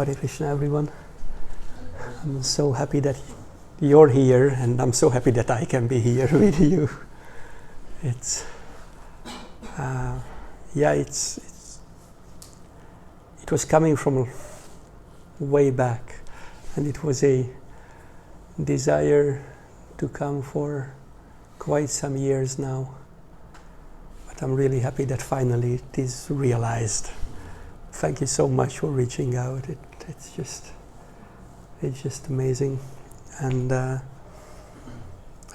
Hare Krishna, everyone. I'm so happy that you're here, and I'm so happy that I can be here with you. It was coming from way back, and it was a desire to come for quite some years now. But I'm really happy that finally it is realized. Thank you so much for reaching out. It's just amazing, and I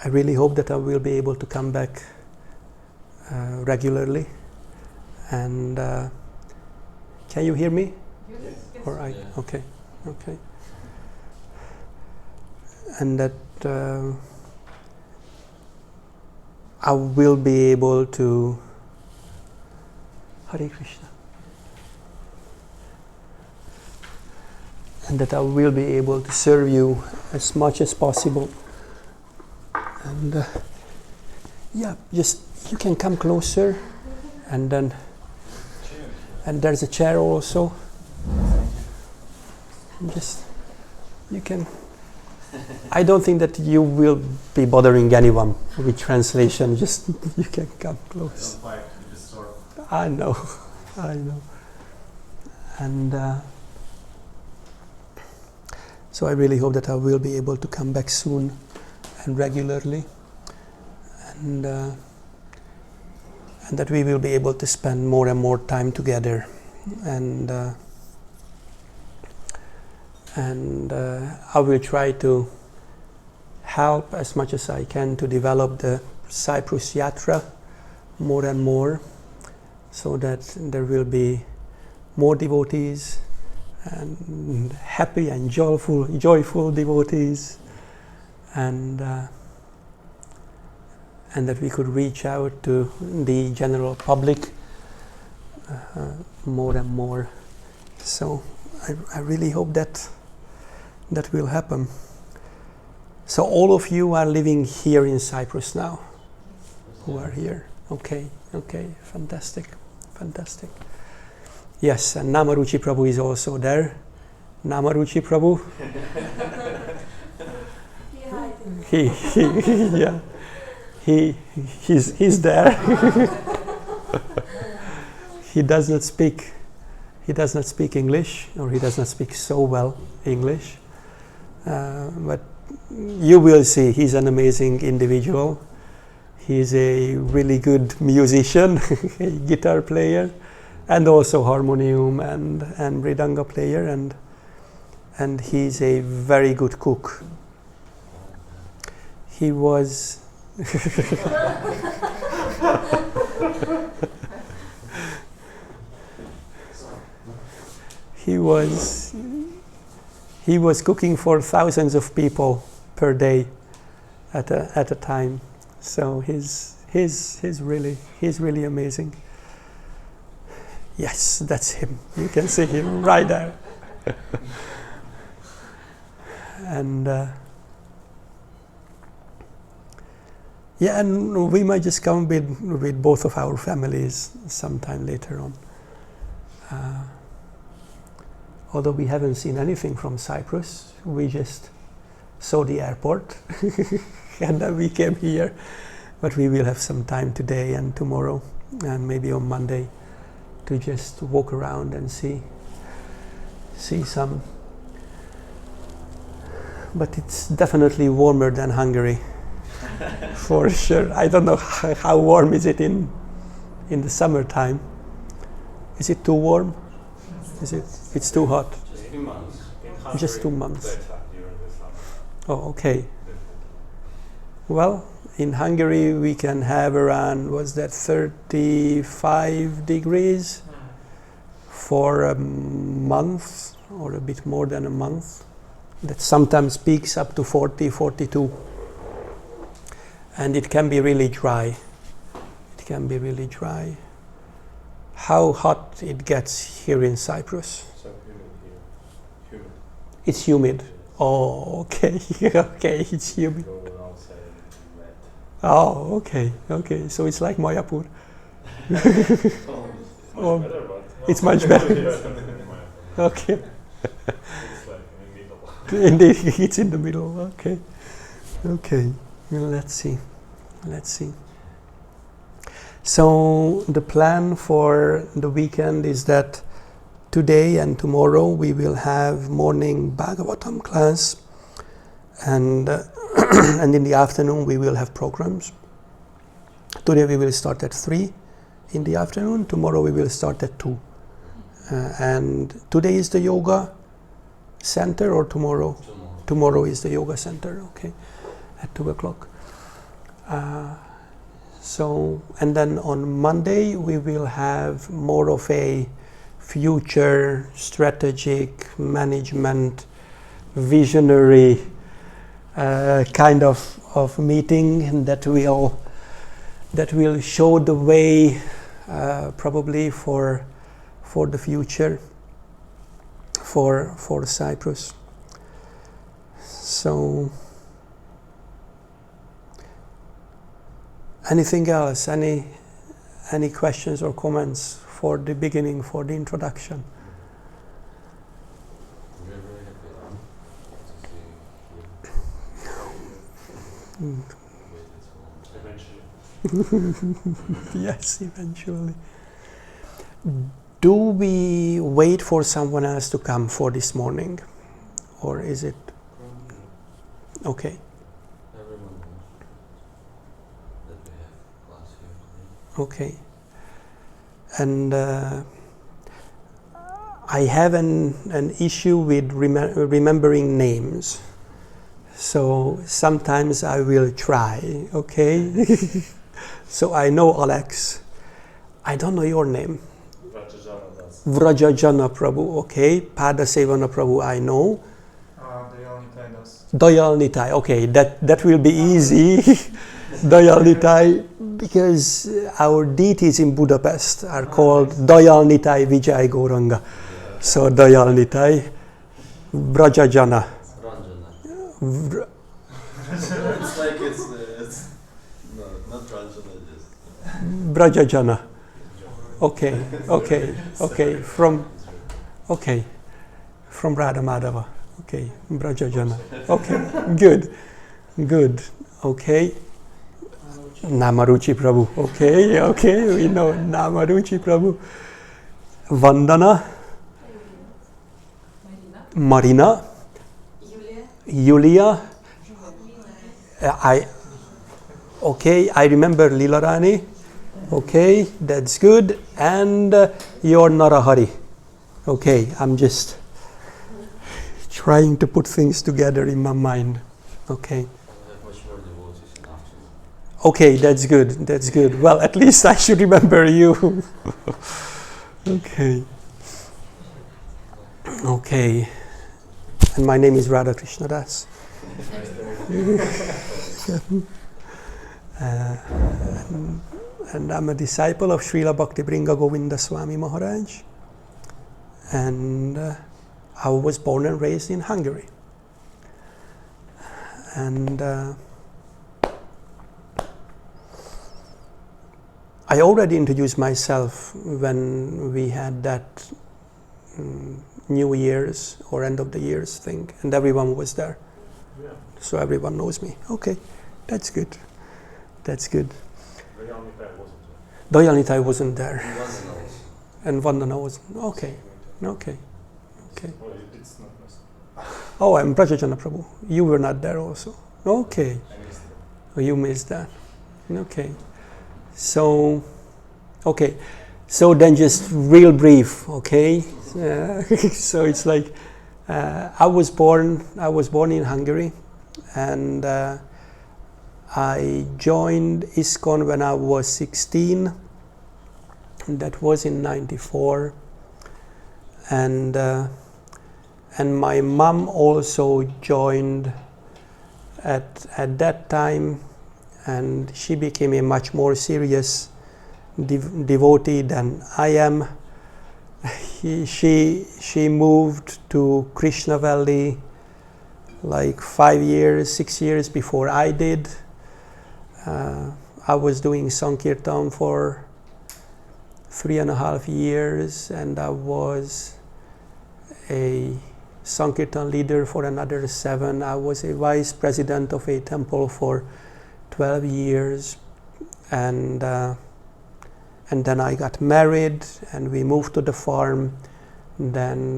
really hope that I will be able to come back regularly. And can you hear me? Yes. All right. Okay. And that I will be able to. Hare Krishna. And that I will be able to serve you as much as possible. And just you can come closer, and then there's a chair also. Just you can. I don't think that you will be bothering anyone with translation. Just you can come close. I know. And so I really hope that I will be able to come back soon and regularly, and that we will be able to spend more and more time together, and I will try to help as much as I can to develop the Cyprus Yatra more and more, so that there will be more devotees, and happy and joyful devotees, and that we could reach out to the general public more and more. So I really hope that will happen. So all of you are living here in Cyprus now, who are here. Okay, fantastic. Yes, and Namaruchi Prabhu is also there. Namaruchi Prabhu. He's there. He does not speak English, or he does not speak so well English. But you will see, he's an amazing individual. He's a really good musician, a guitar player, and also harmonium and mridanga player, and he's a very good cook. He was he was cooking for thousands of people per day at a time. So he's really amazing. Yes, that's him. You can see him right there. And and we might just come with both of our families sometime later on. Although we haven't seen anything from Cyprus, we just saw the airport and then we came here. But we will have some time today and tomorrow and maybe on Monday to just walk around and see some. But it's definitely warmer than Hungary, for sure. I don't know how warm is it in the summertime. Is it too warm? It's too hot. Just 2 months. In Hungary, just 2 months. during the summer. Oh, okay. Well, in Hungary we can have around, 35 degrees for a month, or a bit more than a month. That sometimes peaks up to 40, 42. And it can be really dry. How hot it gets here in Cyprus? So humid here. Humid. It's humid. Oh, okay. Okay, it's humid. Go around saying wet. Oh, okay. So it's like Mayapur. Much better, but it's much better. Okay. It's like in the middle. It's in the middle. Okay. Okay. Well, let's see. So the plan for the weekend is that today and tomorrow we will have morning Bhagavatam class, and and in the afternoon we will have programs. Today we will start at 3 in the afternoon. Tomorrow we will start at 2. And today is the yoga center, or tomorrow? Tomorrow is the yoga center. Okay, at 2 o'clock. So, and then on Monday we will have more of a future strategic management visionary kind of meeting that will show the way probably for the future for Cyprus. So anything else? Any questions or comments for the beginning, for the introduction? We're very happy to see Eventually. Yes, eventually. Do we wait for someone else to come for this morning, or is it okay? everyone knows that we have class here today. Okay. And I have an issue with remembering names. So sometimes I will try, okay? So I know Alex. I don't know your name. Rajajana does. Vrajajana Prabhu, okay. Pada Sevana Prabhu, I know. Dayalnitai does. Dayalnitai, okay, that will be easy. Dayalnitai, because our deities in Budapest are called Dayalnitai Vijay Gauranga. So Dayalnitai, Vrajajana. Ranjana. It's like it's no, not Ranjana, just Vrajajana. Okay. From Radha Madhava. Okay, Vrajajana. Okay, good. Okay. Namaruchi Prabhu. Okay, we know Namaruchi Prabhu. Vandana. Marina. Yulia. I remember Lilarani. Okay, that's good. And you're Narahari. Okay, I'm just trying to put things together in my mind. Okay. we have much more devotees in afternoon. Okay, that's good. Well, at least I should remember you. Okay. And my name is Radha Krishna Das. And I'm a disciple of Srila Bhaktivedantda Govinda Swami Maharaj. And I was born and raised in Hungary. And I already introduced myself when we had that New Year's or end of the year's thing, and everyone was there. Yeah. So everyone knows me. Okay, that's good. Dayalnitai wasn't there. Dayalnitai wasn't there. And And Vandana wasn't. Okay. Well, it's not missed. Oh, I'm Brajajana Prabhu. You were not there also. Okay. I missed it. Oh, you missed that. Okay. So then just real brief, okay? So it's like I was born in Hungary, and I joined ISKCON when I was 16. That was in '94, and my mom also joined at that time, and she became a much more serious devotee than I am. She moved to Krishna Valley like 6 years before I did. I was doing Sankirtan for 3.5 years, and I was a Sankirtan leader for another 7. I was a vice president of a temple for 12 years, and then I got married and we moved to the farm. Then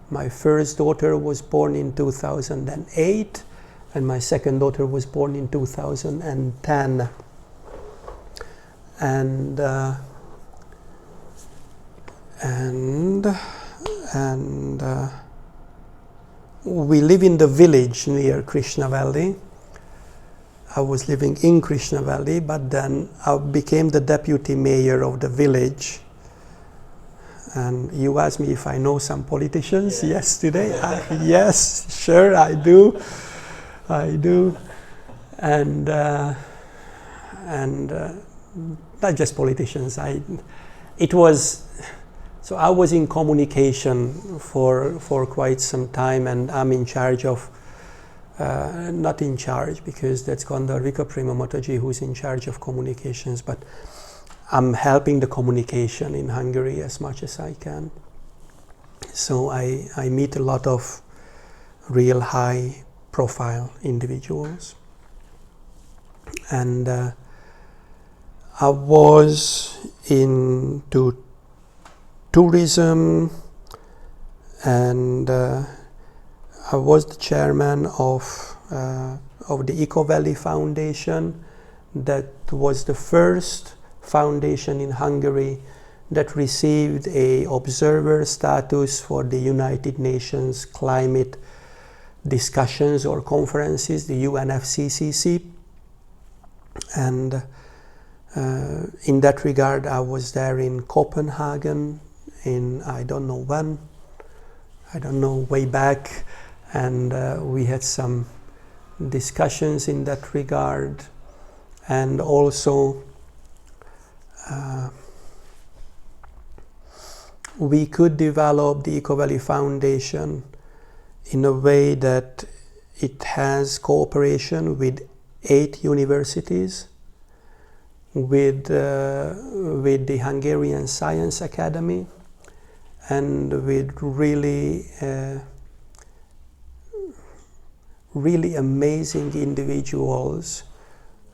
my first daughter was born in 2008 and my second daughter was born in 2010. And we live in the village near Krishna Valley. I was living in Krishna Valley, but then I became the deputy mayor of the village. And you asked me if I know some politicians yesterday. Yes, sure, I do. And not just politicians. I was in communication for quite some time, and I'm in charge of. Not in charge, because that's Gandharvika Prema Mataji who's in charge of communications, but I'm helping the communication in Hungary as much as I can. So I meet a lot of real high profile individuals. And I was into tourism, and I was the chairman of the Eco Valley Foundation. That was the first foundation in Hungary that received a observer status for the United Nations climate discussions or conferences, the UNFCCC. And in that regard, I was there in Copenhagen in I don't know when, way back. And we had some discussions in that regard, and also we could develop the Eco Valley Foundation in a way that it has cooperation with 8 universities, with the Hungarian Science Academy, and with really amazing individuals,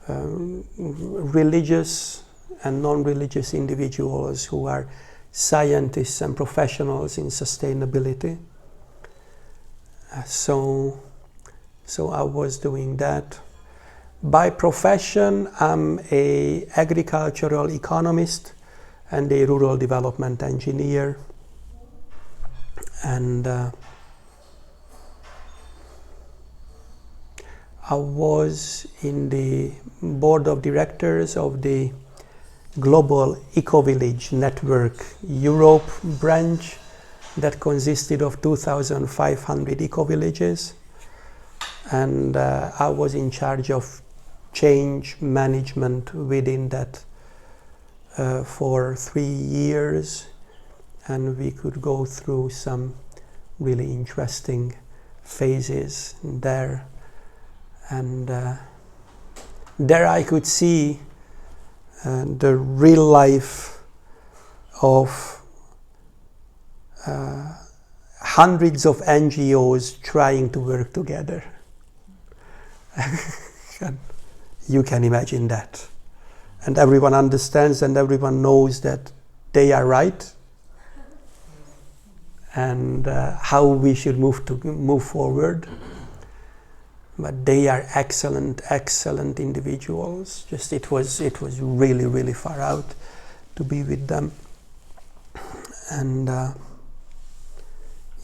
religious and non-religious individuals who are scientists and professionals in sustainability. So I was doing that. By profession, I'm an agricultural economist and a rural development engineer. And I was in the board of directors of the Global Eco-Village Network Europe branch that consisted of 2,500 eco-villages. And I was in charge of change management within that for 3 years. And we could go through some really interesting phases there. And there I could see the real life of hundreds of NGOs trying to work together. You can imagine that. And everyone understands and everyone knows that they are right, and how we should move forward. But they are excellent individuals. Just it was really, really far out to be with them. And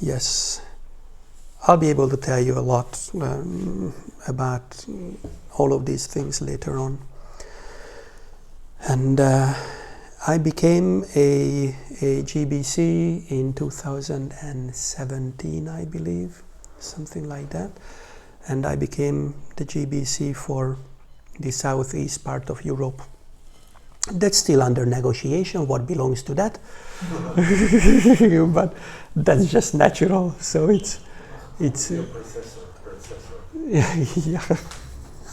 yes, I'll be able to tell you a lot about all of these things later on. And I became a GBC in 2017, I believe, something like that. And I became the GBC for the southeast part of Europe. That's still under negotiation, what belongs to that. But that's just natural, so it's Your predecessor. yeah.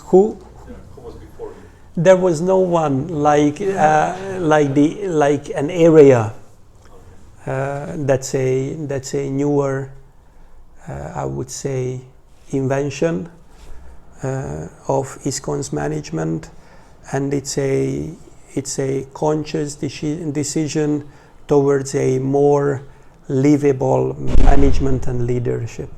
Who? Yeah, who was before you? There was no one like an area. That's a newer I would say, invention of ISKCON's management, and it's a conscious decision towards a more livable management and leadership.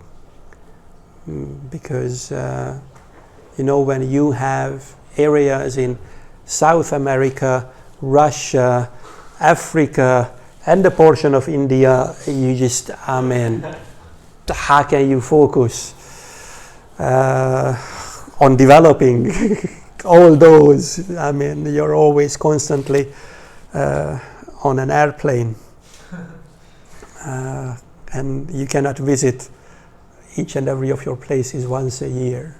Because when you have areas in South America, Russia, Africa, and a portion of India, you just, how can you focus on developing all those? You're always constantly on an airplane, and you cannot visit each and every of your places once a year,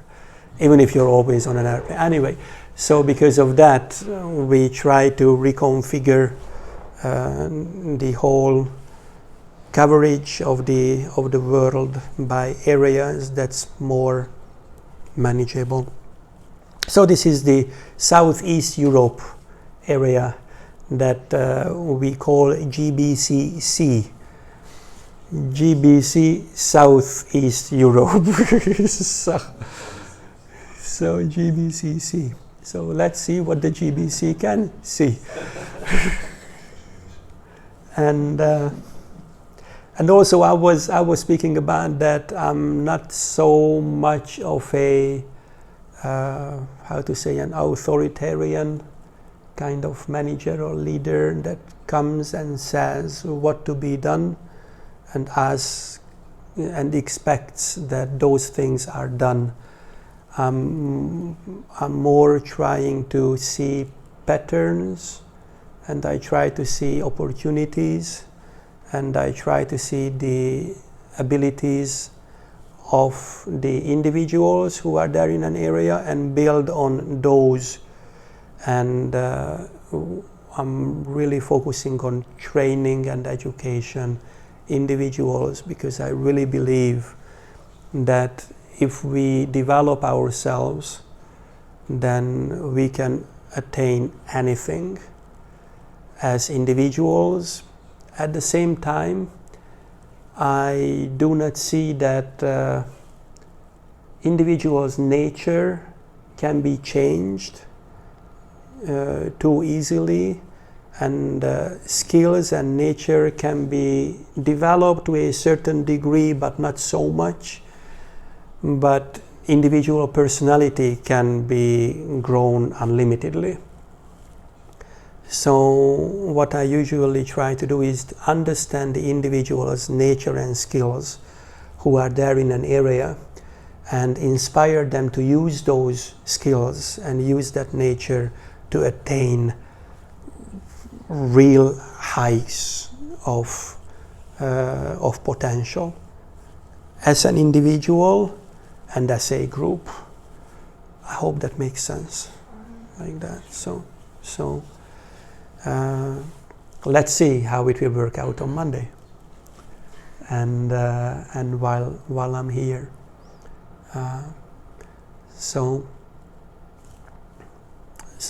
even if you're always on an airplane. Anyway, so because of that, we try to reconfigure the whole coverage of the world by areas that's more manageable. So this is the Southeast Europe area that we call GBC. GBC, Southeast Europe. So GBCC. So let's see what the GBC can see. And also I was speaking about that I'm not so much of a an authoritarian kind of manager or leader that comes and says what to be done and asks and expects that those things are done. I'm more trying to see patterns, and I try to see opportunities, and I try to see the abilities of the individuals who are there in an area and build on those. And I'm really focusing on training and education individuals, because I really believe that if we develop ourselves, then we can attain anything as individuals. At the same time, I do not see that individuals' nature can be changed too easily, and skills and nature can be developed to a certain degree, but not so much. But individual personality can be grown unlimitedly. So what I usually try to do is to understand the individual's nature and skills who are there in an area, and inspire them to use those skills and use that nature to attain real heights of potential as an individual and as a group. I hope that makes sense, like that. So let's see how it will work out on Monday, and while I'm here. So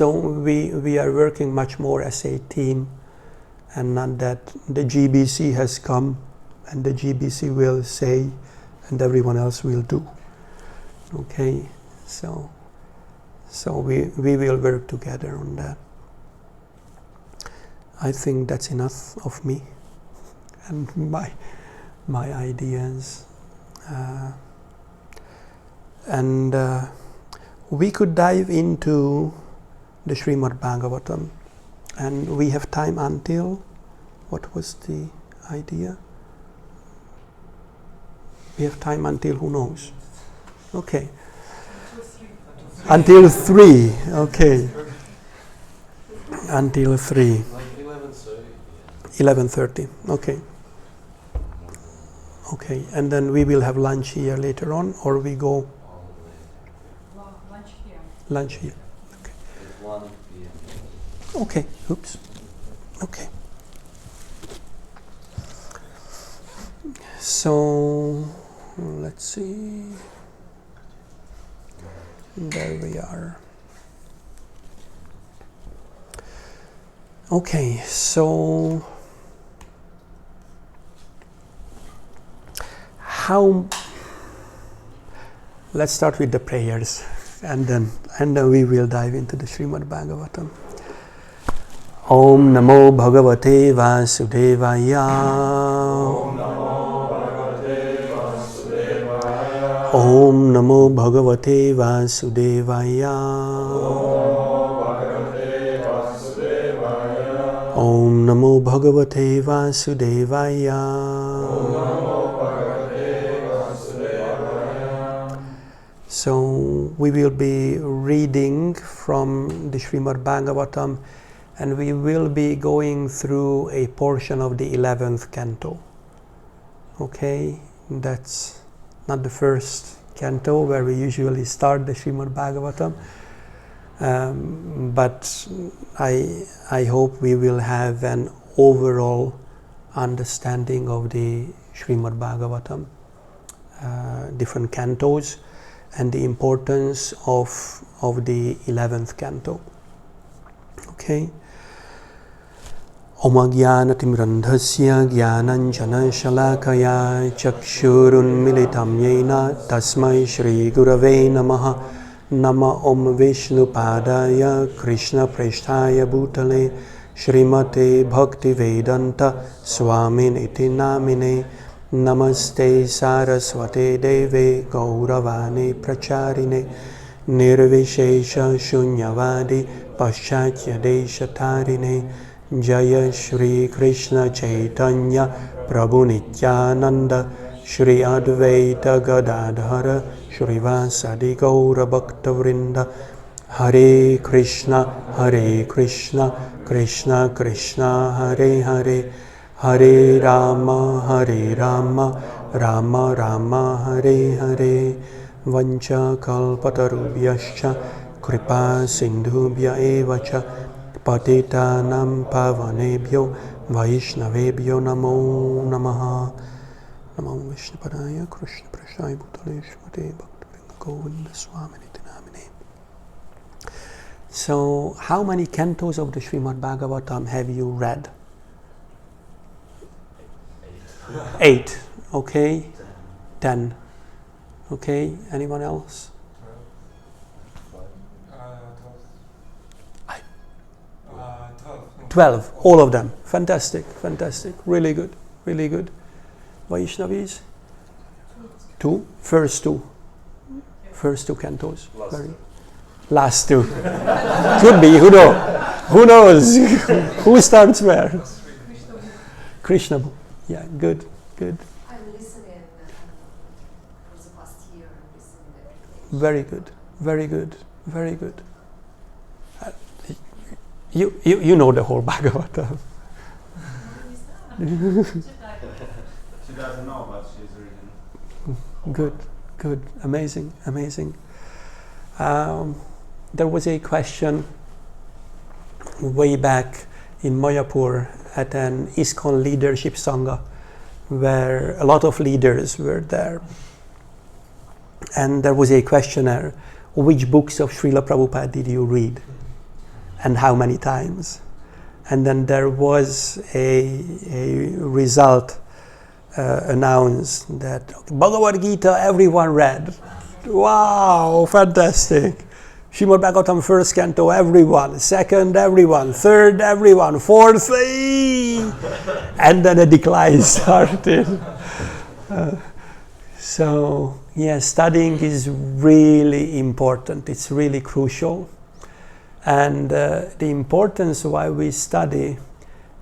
we are working much more as a team, and not that the GBC has come and the GBC will say and everyone else will do. Okay, so we will work together on that. I think that's enough of me and my ideas. And we could dive into the Srimad Bhagavatam, and we have time until, what was the idea? We have time until, who knows? Okay. Until 3, okay. Until 3. 11:30, okay. Okay, and then we will have lunch here later on, or we go? Lunch here. Lunch here, okay. 1 p.m. Okay, oops, okay. So, let's see. There we are. Okay, so how let's start with the prayers, and then we will dive into the Srimad Bhagavatam. Om Namo Bhagavate Vasudevaya. Om Namo Bhagavate Vasudevaya. Om Namo Bhagavate Vasudevaya. So we will be reading from the Srimad Bhagavatam, and we will be going through a portion of the 11th canto. Okay, that's not the first canto where we usually start the Srimad Bhagavatam, but I hope we will have an overall understanding of the Srimad Bhagavatam, different cantos, and the importance of the 11th canto. Okay. Om Ajnanatimrandhasya Jnananjana Shalakaya Chakshurunmilitam Yena Tasmai Shri Gurave Namaha. Nama Om Vishnu Padaya Krishna Preshtaya Bhutale Srimate Bhaktivedanta Swamin Iti Namine. Namaste Saraswate Deve Gauravane Pracharine Nirvishesha Shunyavadi Paschatya Deshatarine Jaya Shri Krishna Chaitanya Prabhu Nityananda Shri Advaita Gadadhara Shri Vasadi Gaura Bhaktavrinda Hare Krishna Krishna Krishna Hare Hare Hare Rama Rama Rama Hare Hare Vancha kalpatarubhyascha kripa sindhubhya evacha patitanam pavanebhyo vaishnavebhyo namo namaha. Namo Vishnupadaya Krishna Prasthaya Bhutale Srimate Bhaktivedantda Govinda Swaminiti Namine. So, how many cantos of the Srimad Bhagavatam have you read? 8. Okay. 10. Okay. Anyone else? 12. All of them. Fantastic. Really good. Vaishnavis? 2. First two cantos. Last two. Could be. Who knows? Who starts where? Krishna. Yeah, good. I'm listening for the past year. Very good. You know the whole Bhagavatam. She doesn't know, but she's reading. Good. Amazing. There was a question way back in Mayapur at an ISKCON leadership sangha where a lot of leaders were there. And there was a questionnaire, which books of Srila Prabhupada did you read? And how many times? And then there was a result announced that Bhagavad Gita everyone read. Wow, fantastic. Srimad Bhagavatam first canto everyone, second everyone, third everyone, fourth, and then a decline started. So studying is really important. It's really crucial. And the importance why we study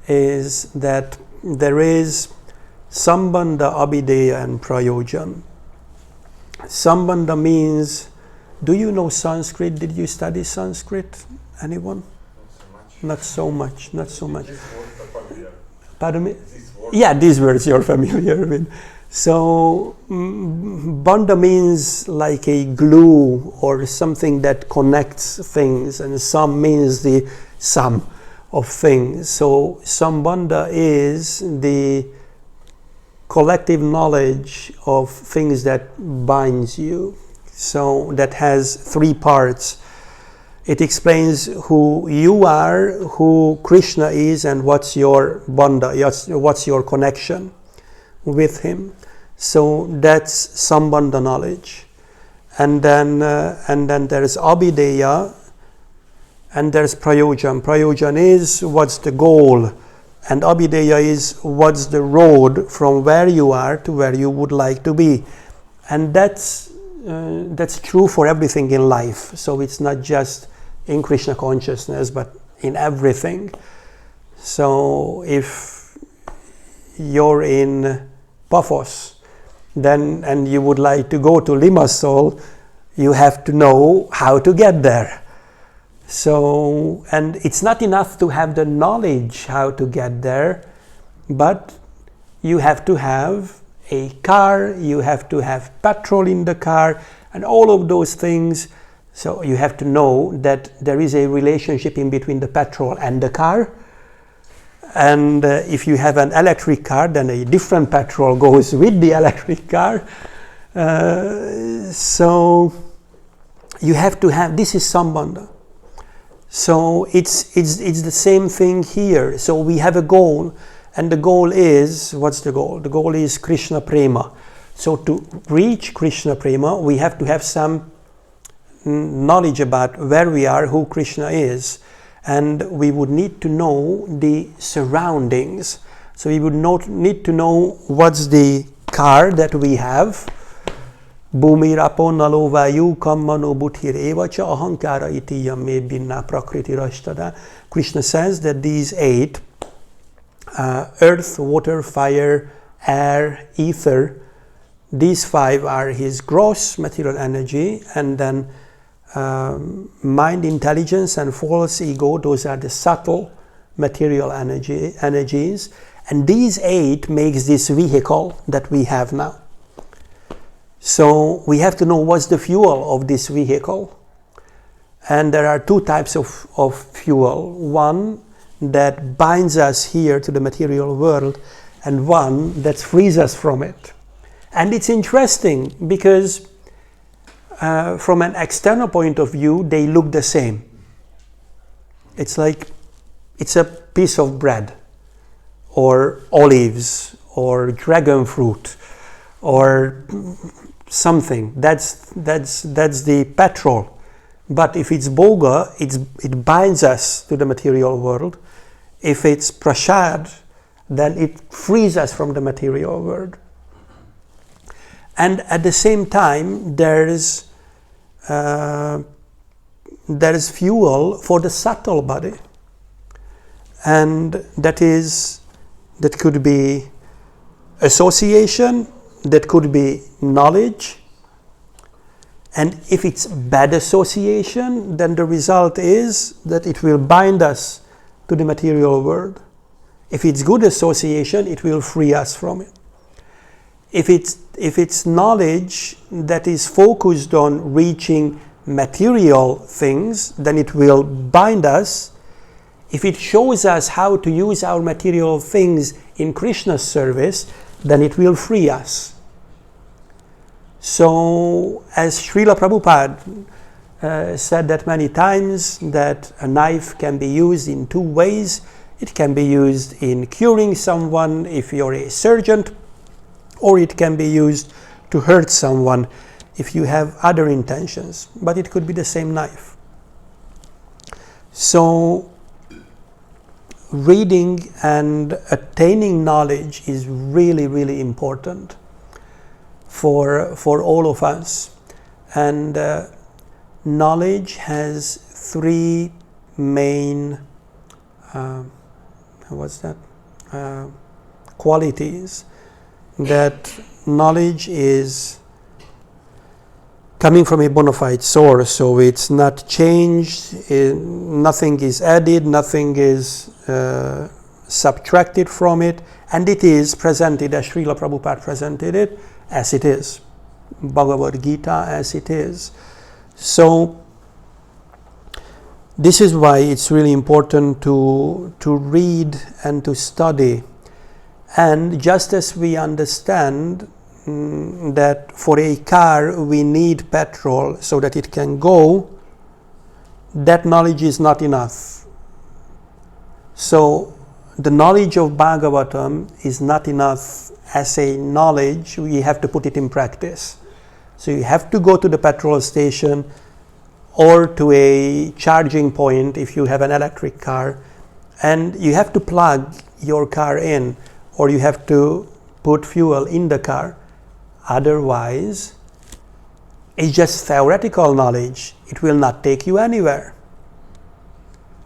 is that there is Sambandha, Abhideya and Prayojan. Sambandha means, do you know Sanskrit? Did you study Sanskrit? Anyone? Not so much. Pardon me? Yeah, these words you're familiar with. So, bandha means like a glue or something that connects things, and sam means the sum of things. So, sambandha is the collective knowledge of things that binds you. So, that has 3 parts. It explains who you are, who Krishna is, and what's your bandha, what's your connection with him. So that's sambandha knowledge. and then there is abhideya, and there's prayojan. Prayojan is what's the goal, and abhideya is what's the road from where you are to where you would like to be. And that's true for everything in life. So it's not just in Krishna consciousness, but in everything. So if you're in Paphos, then and you would like to go to Limassol, you have to know how to get there. So, and it's not enough to have the knowledge how to get there, but you have to have a car, you have to have petrol in the car, and all of those things. So you have to know that there is a relationship in between the petrol and the car. And if you have an electric car, then a different petrol goes with the electric car. So you have to have, this is sambandha. So it's the same thing here. So we have a goal, and the goal is, what's the goal? The goal is Krishna Prema. So to reach Krishna Prema, we have to have some knowledge about where we are, who Krishna is, and we would need to know the surroundings. So we would need to know what's the car that we have. Bhumir apo nalo vayu kammano buddhir evacha ahankara itiyam me binna prakriti rashtada. Krishna says that these 8, earth, water, fire, air, ether, these 5 are his gross material energy, and then mind, intelligence, and false ego, those are the subtle material energies, and these 8 makes this vehicle that we have now. So we have to know what's the fuel of this vehicle, and there are 2 types of fuel. One that binds us here to the material world, and one that frees us from it. And it's interesting because from an external point of view, they look the same. It's like it's a piece of bread, or olives, or dragon fruit, or something. That's the petrol. But if it's bhoga, it binds us to the material world. If it's prasad, then it frees us from the material world. And at the same time, there's fuel for the subtle body, and that could be association, that could be knowledge. And if it's bad association, then the result is that it will bind us to the material world. If it's good association, it will free us from it. If it's knowledge that is focused on reaching material things, then it will bind us. If it shows us how to use our material things in Krishna's service, then it will free us. So, as Srila Prabhupad said that many times, that a knife can be used in 2 ways. It can be used in curing someone if you're a surgeon, or it can be used to hurt someone if you have other intentions, but it could be the same knife. So reading and attaining knowledge is really, really important for all of us. And knowledge has 3 main qualities. That knowledge is coming from a bona fide source, so it's not changed, nothing is added, nothing is subtracted from it, and it is presented as Srila Prabhupada presented it, as it is. Bhagavad Gita as it is. So this is why it's really important to read and to study. And just as we understand that for a car we need petrol so that it can go, that knowledge is not enough. So the knowledge of Bhagavatam is not enough as a knowledge, we have to put it in practice. So you have to go to the petrol station or to a charging point if you have an electric car, and you have to plug your car in, or you have to put fuel in the car. Otherwise, it's just theoretical knowledge. It will not take you anywhere.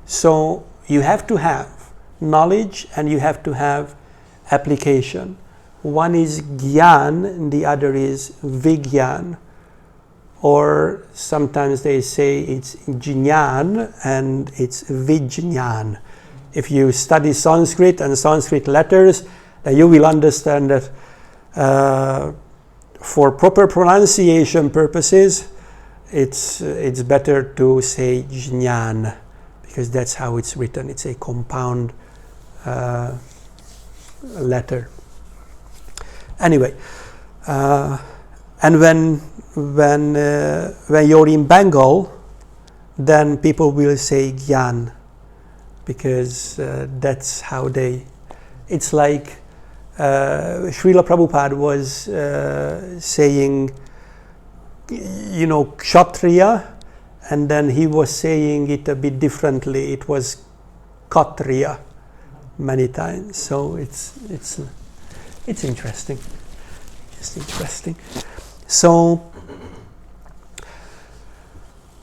So you have to have knowledge and you have to have application. One is gyan and the other is vigyan. Or sometimes they say it's jnana and it's vijnana. If you study Sanskrit and Sanskrit letters, then you will understand that for proper pronunciation purposes, it's better to say jnana, because that's how it's written. It's a compound letter. Anyway, and when you're in Bengal, then people will say gyan, because that's how they. It's like Srila Prabhupad was saying, Kshatriya, and then he was saying it a bit differently. It was Katriya many times. So it's interesting. It's interesting. So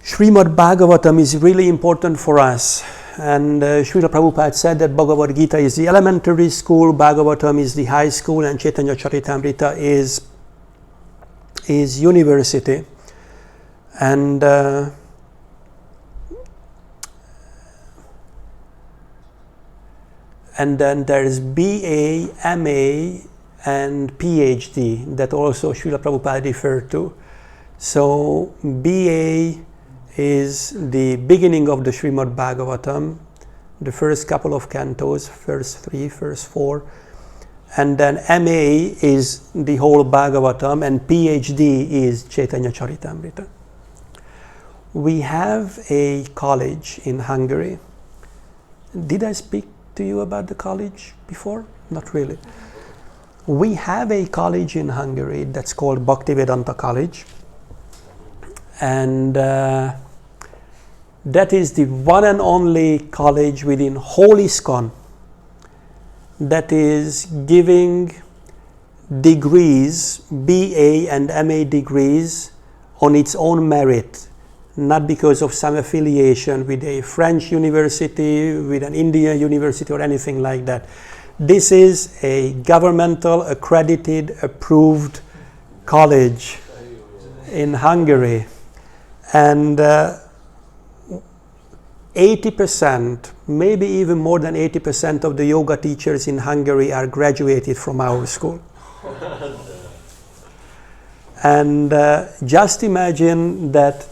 Srimad Bhagavatam is really important for us. And Srila Prabhupada said that Bhagavad Gita is the elementary school, Bhagavatam is the high school, and Chaitanya Charitamrita is university. And then there is BA, MA, and PhD that also Srila Prabhupada referred to. So BA is the beginning of the Srimad Bhagavatam, the first couple of cantos, first 3, first 4, and then MA is the whole Bhagavatam, and PhD is Chaitanya Charitamrita. We have a college in Hungary. Did I speak to you about the college before? Not really. We have a college in Hungary that's called Bhaktivedantda College, and that is the one and only college within whole ISKCON that is giving degrees, BA and MA degrees, on its own merit, not because of some affiliation with a French university, with an Indian university, or anything like that. This is a governmental, accredited, approved college in Hungary. And 80%, maybe even more than 80% of the yoga teachers in Hungary are graduated from our school. And just imagine that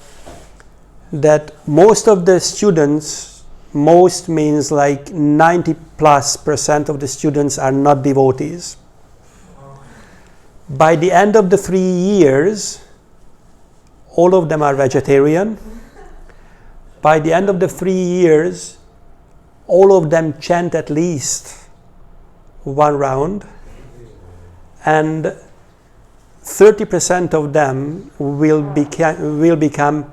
most of the students, most means like 90+% of the students are not devotees. By the end of the 3 years, all of them are vegetarian. By the end of the 3 years, all of them chant at least one round, and 30% of them will become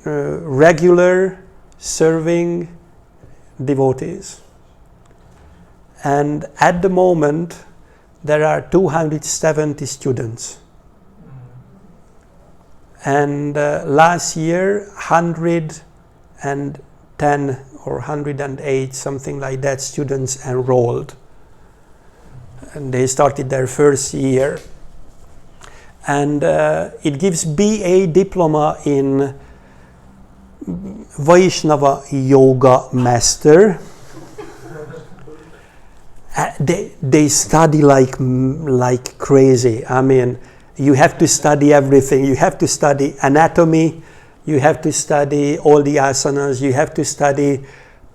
regular serving devotees. And at the moment, there are 270 students. And last year, 110 or 108, something like that, students enrolled. And they started their first year. And it gives BA diploma in Vaishnava Yoga Master. They study like crazy. I mean, you have to study everything. You have to study anatomy. You have to study all the asanas. You have to study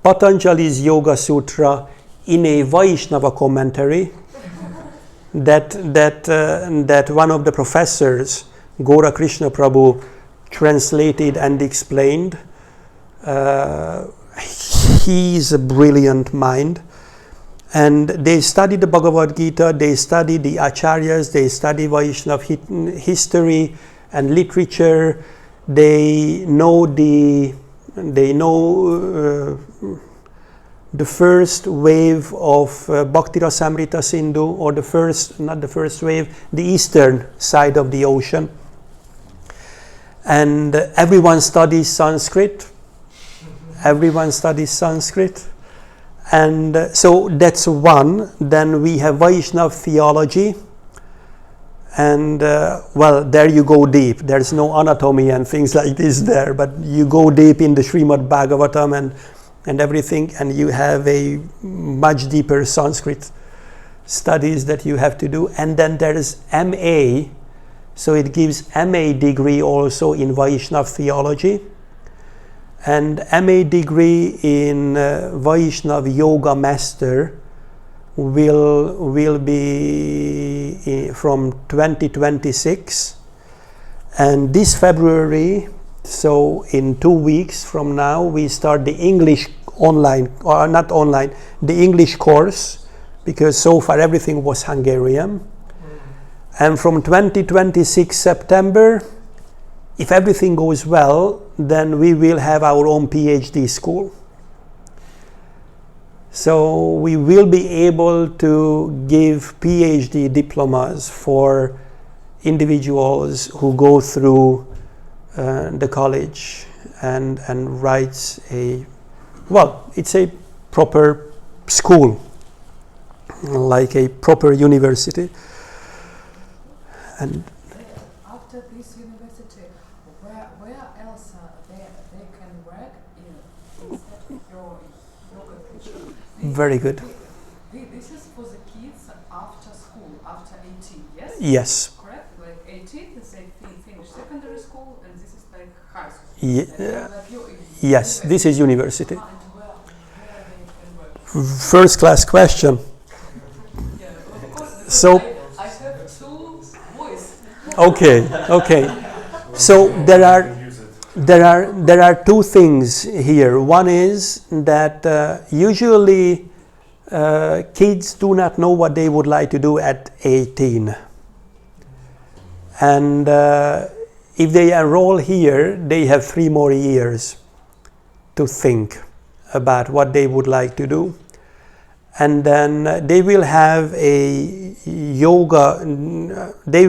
Patanjali's Yoga Sutra in a Vaishnava commentary that one of the professors, Radha Krishna Prabhu, translated and explained. He's a brilliant mind. And they study the Bhagavad Gita, they study the Acharyas, they study Vaishnava history and literature. They know the first wave of Bhakti Rasamrita Sindhu, or not the first wave, the eastern side of the ocean. And everyone studies Sanskrit. Everyone studies Sanskrit. And so that's one. Then we have Vaishnava theology. And there you go deep. There's no anatomy and things like this there, but you go deep in the Srimad Bhagavatam and everything, and you have a much deeper Sanskrit studies that you have to do. And then there is MA, so it gives MA degree also in Vaishnava theology, and MA degree in Vaishnava Yoga Master will be from 2026, and this February, so in 2 weeks from now, we start the English the English course, because so far everything was Hungarian. And from 2026 September, if everything goes well, then we will have our own PhD school. So we will be able to give PhD diplomas for individuals who go through the college and writes it's a proper school, like a proper university. And after this university, where else they can work instead of your yoga teacher? Very good. This is for the kids after school, after 18, yes? Yes. Correct? Like 18, they finish secondary school, and this is like high school. Yes, this is university. And where they can work? First class question. Yeah, of course. So I have two boys. Okay. So there are two things here. One is that usually kids do not know what they would like to do at 18, and if they enroll here, they have 3 more years to think about what they would like to do. And then they will have a yoga, they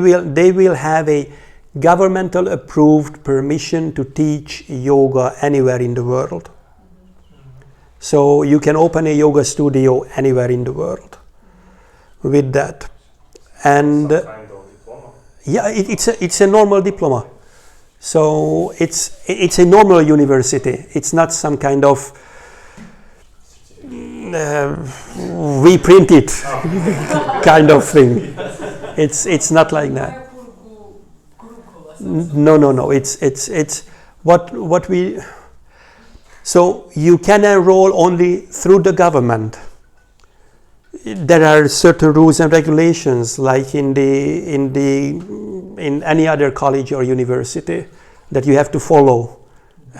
will have a governmental approved permission to teach yoga anywhere in the world. So you can open a yoga studio anywhere in the world with that. And Some kind of diploma? yeah, it's a normal diploma. So it's a normal university. It's not some kind of reprint it kind of thing. It's not like that. No. It's what we. So you can enroll only through the government. There are certain rules and regulations, like in any other college or university, that you have to follow,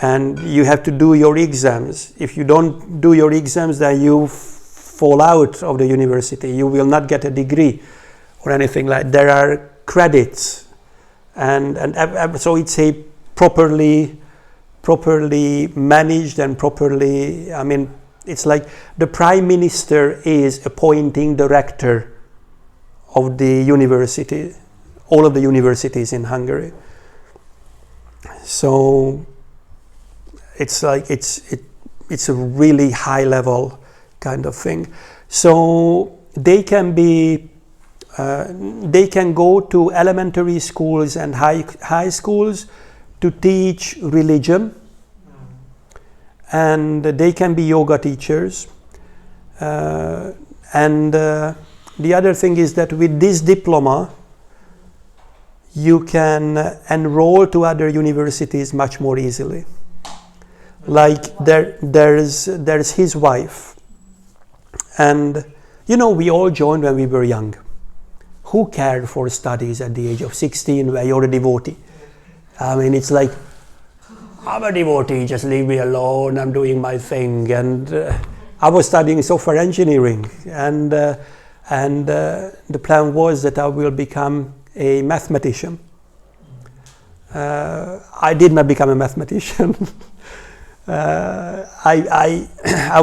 and you have to do your exams. If you don't do your exams, then you fall out of the university. You will not get a degree or anything like that. There are credits, and so it's a properly managed and properly. I mean, it's like the prime minister is appointing the rector of the university, all of the universities in Hungary. So it's like it's a really high level kind of thing. So they can go to elementary schools and high schools to teach religion, and they can be yoga teachers. And the other thing is that with this diploma, you can enroll to other universities much more easily. Like there's his wife, and we all joined when we were young. Who cared for studies at the age of 16 where you're a devotee? I mean, it's like, I'm a devotee, just leave me alone, I'm doing my thing. And I was studying software engineering, and the plan was that I will become a mathematician. I did not become a mathematician. I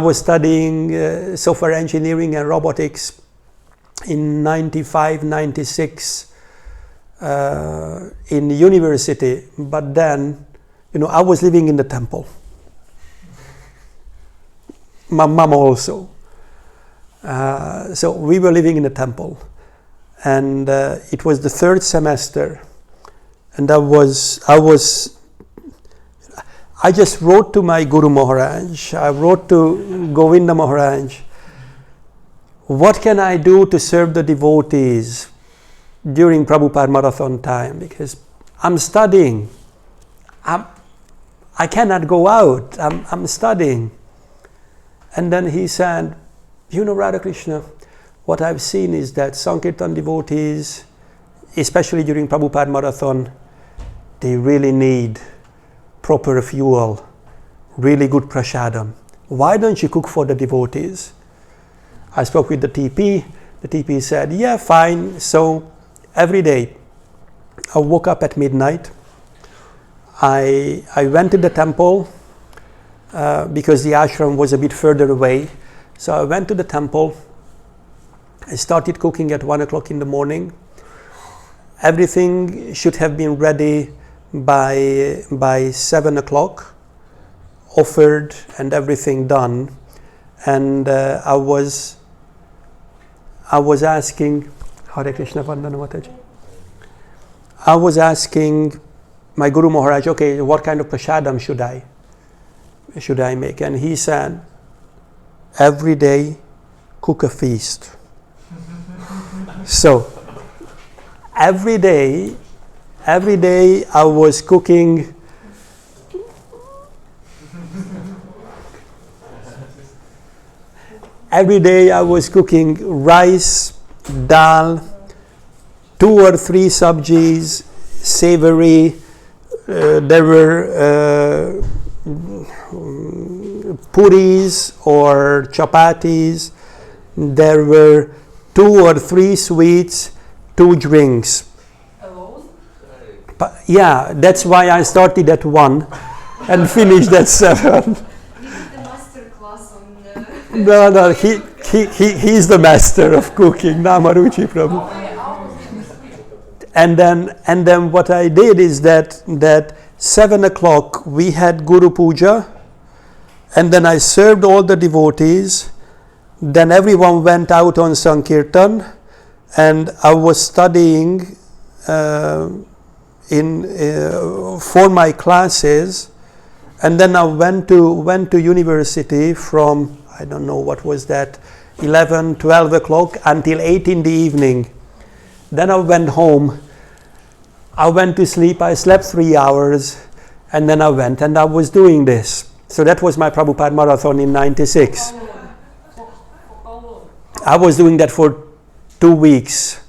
was studying software engineering and robotics in 95, 96 in university, but then, I was living in the temple. My mom also. So we were living in the temple, and it was the third semester, and I just wrote to my Guru Maharaj, I wrote to Govinda Maharaj, what can I do to serve the devotees during Prabhupada marathon time? Because I'm studying. I cannot go out. I'm studying. And then he said, Radha Krishna, what I've seen is that Sankirtan devotees, especially during Prabhupada marathon, they really need proper fuel, really good prasadam. Why don't you cook for the devotees? I spoke with the TP. The TP said, yeah, fine. So every day, I woke up at midnight. I went to the temple because the ashram was a bit further away. So I went to the temple. I started cooking at 1 o'clock in the morning. Everything should have been ready by 7 o'clock, offered and everything done. And I was asking, Hare Krishna Vandana Mataji. I was asking my Guru Maharaj, okay, what kind of prasadam should I make? And he said, every day cook a feast. So every day I was cooking rice, dal, 2 or 3 sabjis, savory. There were puris or chapatis. There were 2 or 3 sweets, 2 drinks. Alone? Yeah, that's why I started at 1 and finished at 7. This is the master class on... No, he's the master of cooking, Namaruchi Prabhu. And then what I did is that 7 o'clock we had Guru Puja, and then I served all the devotees. Then everyone went out on Sankirtan, and I was studying for my classes, and then I went to university from, I don't know what was that, 11, 12 o'clock until 8 in the evening. Then I went home. I went to sleep. I slept 3 hours, and then I went, and I was doing this. So that was my Prabhupada marathon in 96. I was doing that for 2 weeks,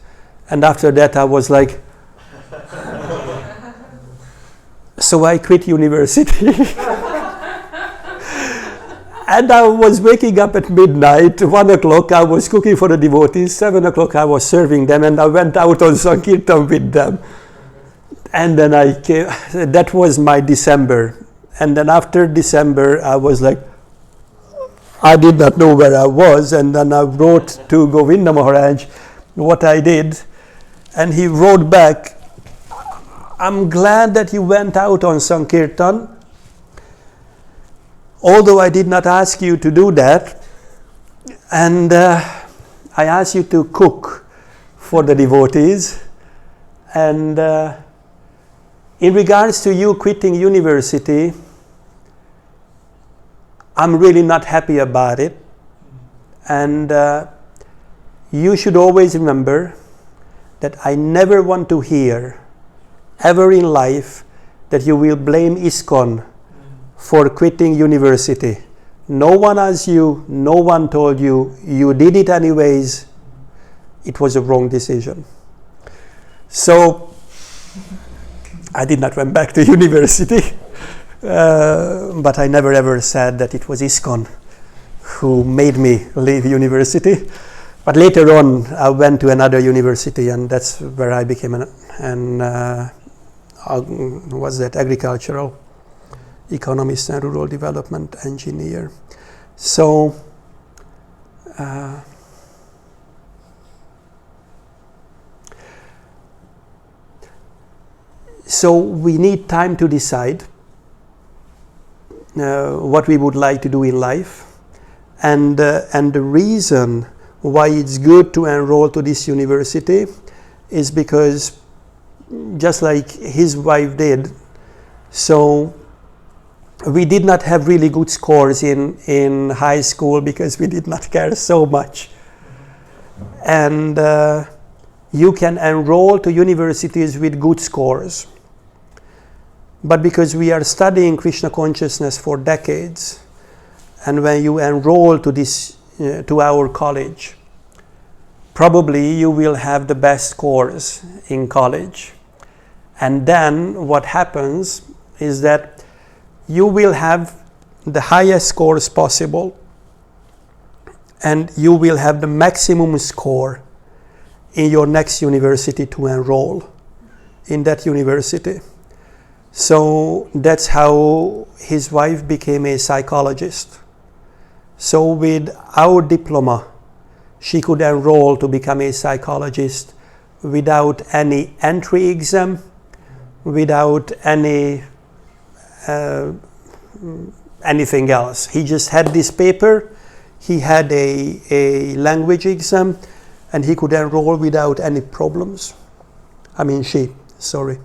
and after that I was like, so I quit university. And I was waking up at midnight, 1 o'clock I was cooking for the devotees, 7 o'clock I was serving them, and I went out on Sankirtan with them. And then I came, that was my December. And then after December, I was like, I did not know where I was. And then I wrote to Govinda Maharaj what I did. And he wrote back, I'm glad that you went out on Sankirtan. Although I did not ask you to do that. And I asked you to cook for the devotees. And in regards to you quitting university, I'm really not happy about it. And you should always remember that I never want to hear, ever in life, that you will blame ISKCON for quitting university. No one asked you, no one told you, you did it anyways. It was a wrong decision. So I did not went back to university, but I never ever said that it was ISKCON who made me leave university. But later on, I went to another university, and that's where I became agricultural economist and rural development engineer. So, so we need time to decide what we would like to do in life, and the reason why it's good to enroll to this university is because, just like his wife did, so we did not have really good scores in high school because we did not care so much. And you can enroll to universities with good scores. But because we are studying Krishna consciousness for decades, and when you enroll to this to our college, probably you will have the best scores in college. And then what happens is that you will have the highest scores possible, and you will have the maximum score in your next university to enroll in that university. So that's how his wife became a psychologist. So with our diploma, she could enroll to become a psychologist without any entry exam, without any anything else. He just had this paper, he had a language exam, and he could enroll without any problems. I mean, sorry.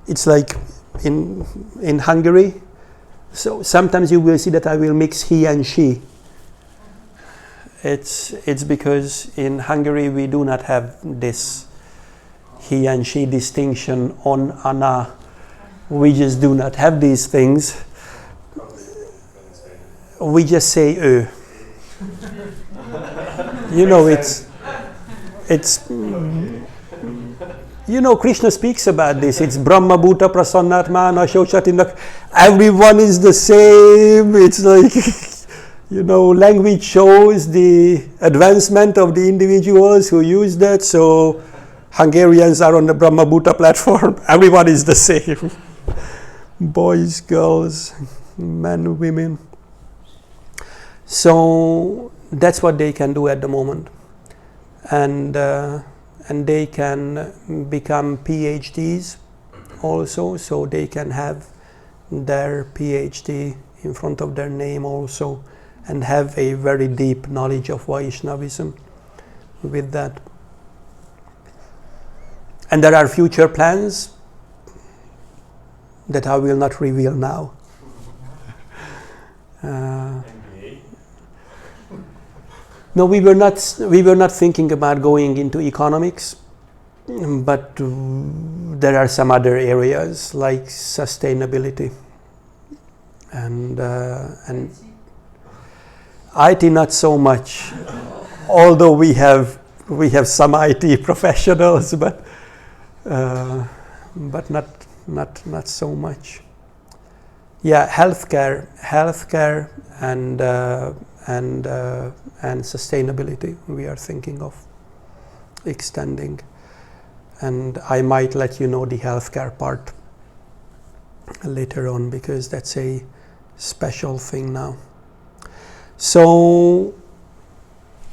It's like in Hungary, so sometimes you will see that I will mix he and she. It's because in Hungary we do not have this he and she distinction on ana. We just do not have these things. We just say ö. You know, it's you know, Krishna speaks about this. It's Brahma Bhuta Prasannatmana Shoshatindak. Everyone is the same. It's like, you know, language shows the advancement of the individuals who use that. So Hungarians are on the Brahma Bhuta platform. Everyone is the same. Boys, girls, men, women. So that's what they can do at the moment. And they can become PhDs also, so they can have their PhD in front of their name also, and have a very deep knowledge of Vaishnavism with that. And there are future plans that I will not reveal now. No, we were not thinking about going into economics, but there are some other areas like sustainability and IT not so much. Although we have some IT professionals, but not so much. Yeah, healthcare and sustainability we are thinking of extending, and I might let you know the healthcare part later on, because that's a special thing now. So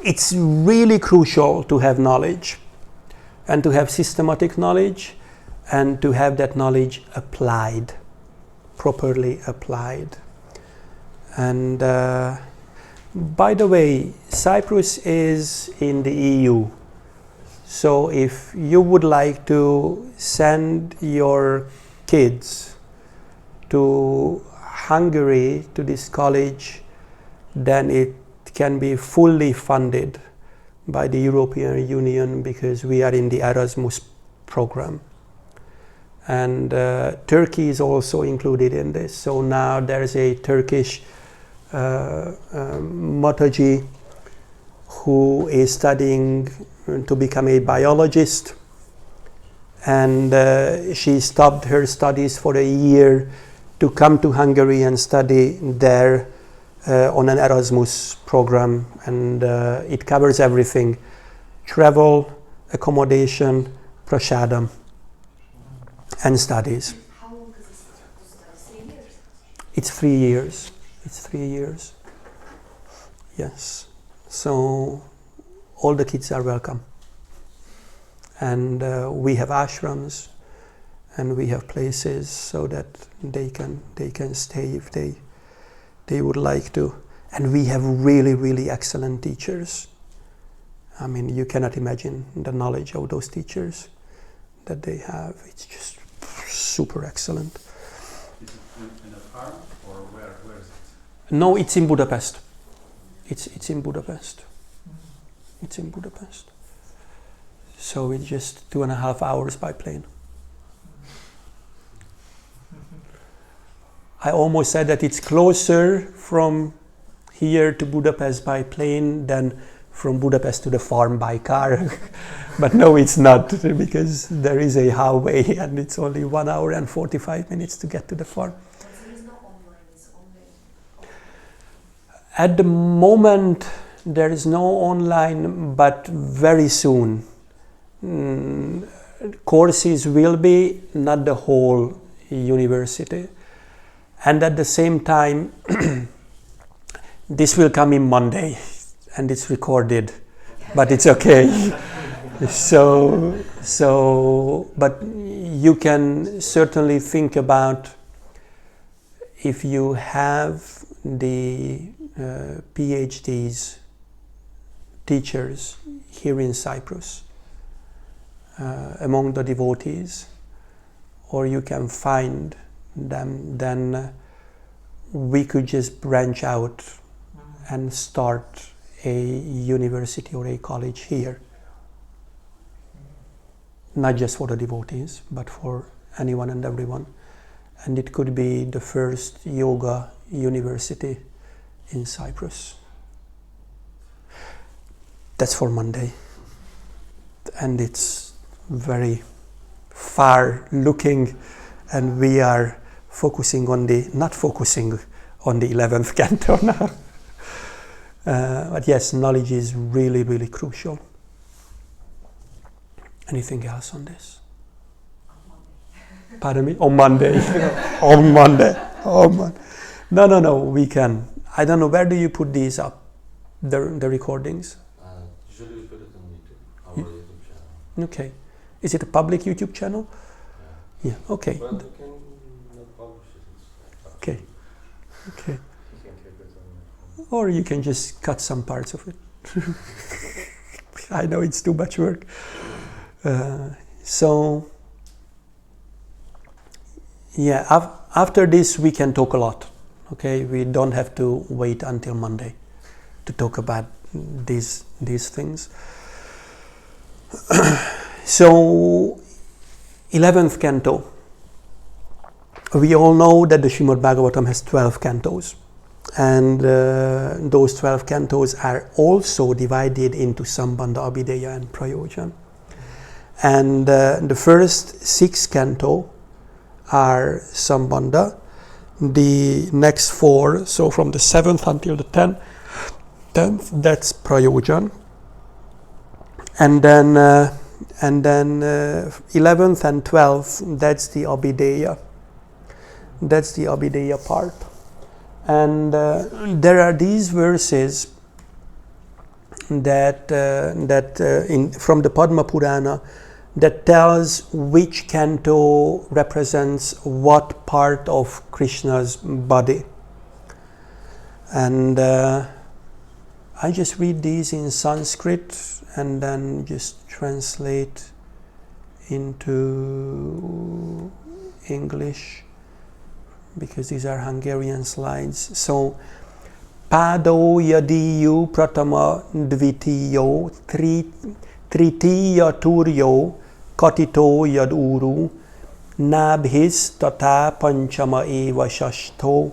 it's really crucial to have knowledge, and to have systematic knowledge, and to have that knowledge applied, properly applied. And by the way, Cyprus is in the EU. So if you would like to send your kids to Hungary to this college, then it can be fully funded by the European Union, because we are in the Erasmus program. And Turkey is also included in this. So now there's a Turkish Motaji who is studying to become a biologist, and she stopped her studies for a year to come to Hungary and study there on an Erasmus program, and it covers everything: travel, accommodation, prasadam, and studies. How long is this study? 3 years? It's 3 years. It's 3 years. Yes. So all the kids are welcome. And we have ashrams, and we have places so that they can stay if they would like to. And we have really, really excellent teachers. I mean, you cannot imagine the knowledge of those teachers that they have. It's just super excellent. Is it in a farm or where is it? No, it's in Budapest. It's in Budapest. It's in Budapest. So it's just 2.5 hours by plane. I almost said that it's closer from here to Budapest by plane than from Budapest to the farm by car. But no, it's not, because there is a highway and it's only 1 hour and 45 minutes to get to the farm. So there is no online, it's only... At the moment, there is no online, but very soon. Courses will be, not the whole university. And at the same time, this will come in Monday, and it's recorded, but it's okay. But you can certainly think about, if you have the PhDs, teachers here in Cyprus, among the devotees, or you can find them, then we could just branch out and start a university or a college here. Not just for the devotees, but for anyone and everyone. And it could be the first yoga university in Cyprus. That's for Monday. And it's very far looking, and we are not focusing on the 11th canto now. But yes, knowledge is really, really crucial. Anything else on this? Pardon me? On Monday. On Monday. No, we can. I don't know, where do you put these up? The recordings? Usually we put it on YouTube, our YouTube channel. Okay. Is it a public YouTube channel? Yeah, okay. But we can not publish it. Okay. Or you can just cut some parts of it. I know it's too much work. After this we can talk a lot. Okay, we don't have to wait until Monday to talk about these things. So, 11th canto. We all know that the Srimad Bhagavatam has 12 cantos. And those 12 cantos are also divided into Sambandha, Abhideya and Prayojan. And the first 6 canto are Sambandha. The next 4, so from the 7th until the 10th, that's Prayojan. And then 11th and 12th, that's the Abhideya. That's the Abhideya part. And there are these verses that from the Padma Purana that tells which canto represents what part of Krishna's body. And I just read these in Sanskrit and then just translate into English, because these are Hungarian slides. So, Pado yadiyu pratama dvitiyo tritiya turyo katito yad uru nabhis tata panchama eva shashto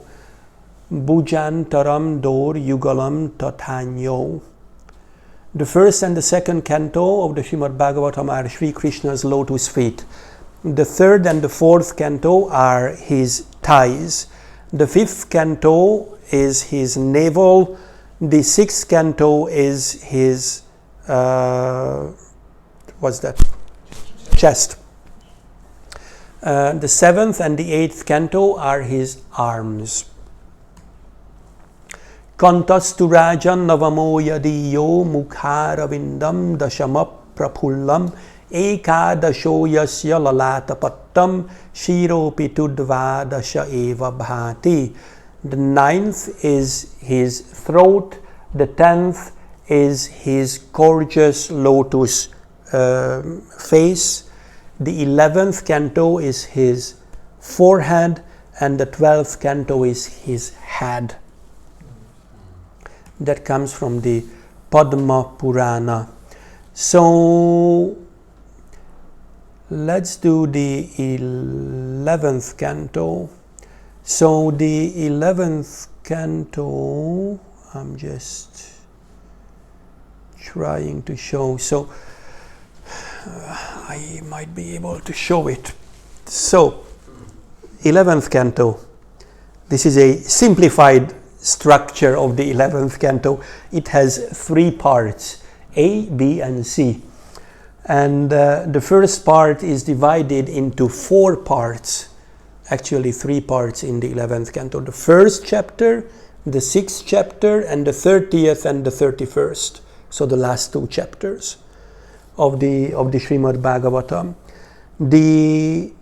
bujantaram dor yugalam tatanyo. The first and the second canto of the Srimad Bhagavatam are Sri Krishna's lotus feet. The third and the fourth canto are his thighs. The fifth canto is his navel. The 6th canto is his what's that? Chest. The 7th and the 8th canto are his arms. Kantastu rajan navamo yadiyo mukharavindam dashamap prapullam ekadasho yasya lalatapattam shiropi tudvadasha eva bhati. The 9th is his throat. The 10th is his gorgeous lotus face. The 11th canto is his forehead, and the 12th canto is his head. That comes from the Padma Purana. So let's do the 11th canto. So the 11th canto, I'm just trying to show. So I might be able to show it. So 11th canto. This is a simplified structure of the 11th canto. It has 3 parts, A, B, and C. And the first part is divided into 4 parts, actually 3 parts in the 11th canto. The first chapter, the 6th chapter, and the 30th and the 31st. So the last 2 chapters of the Srimad Bhagavatam. The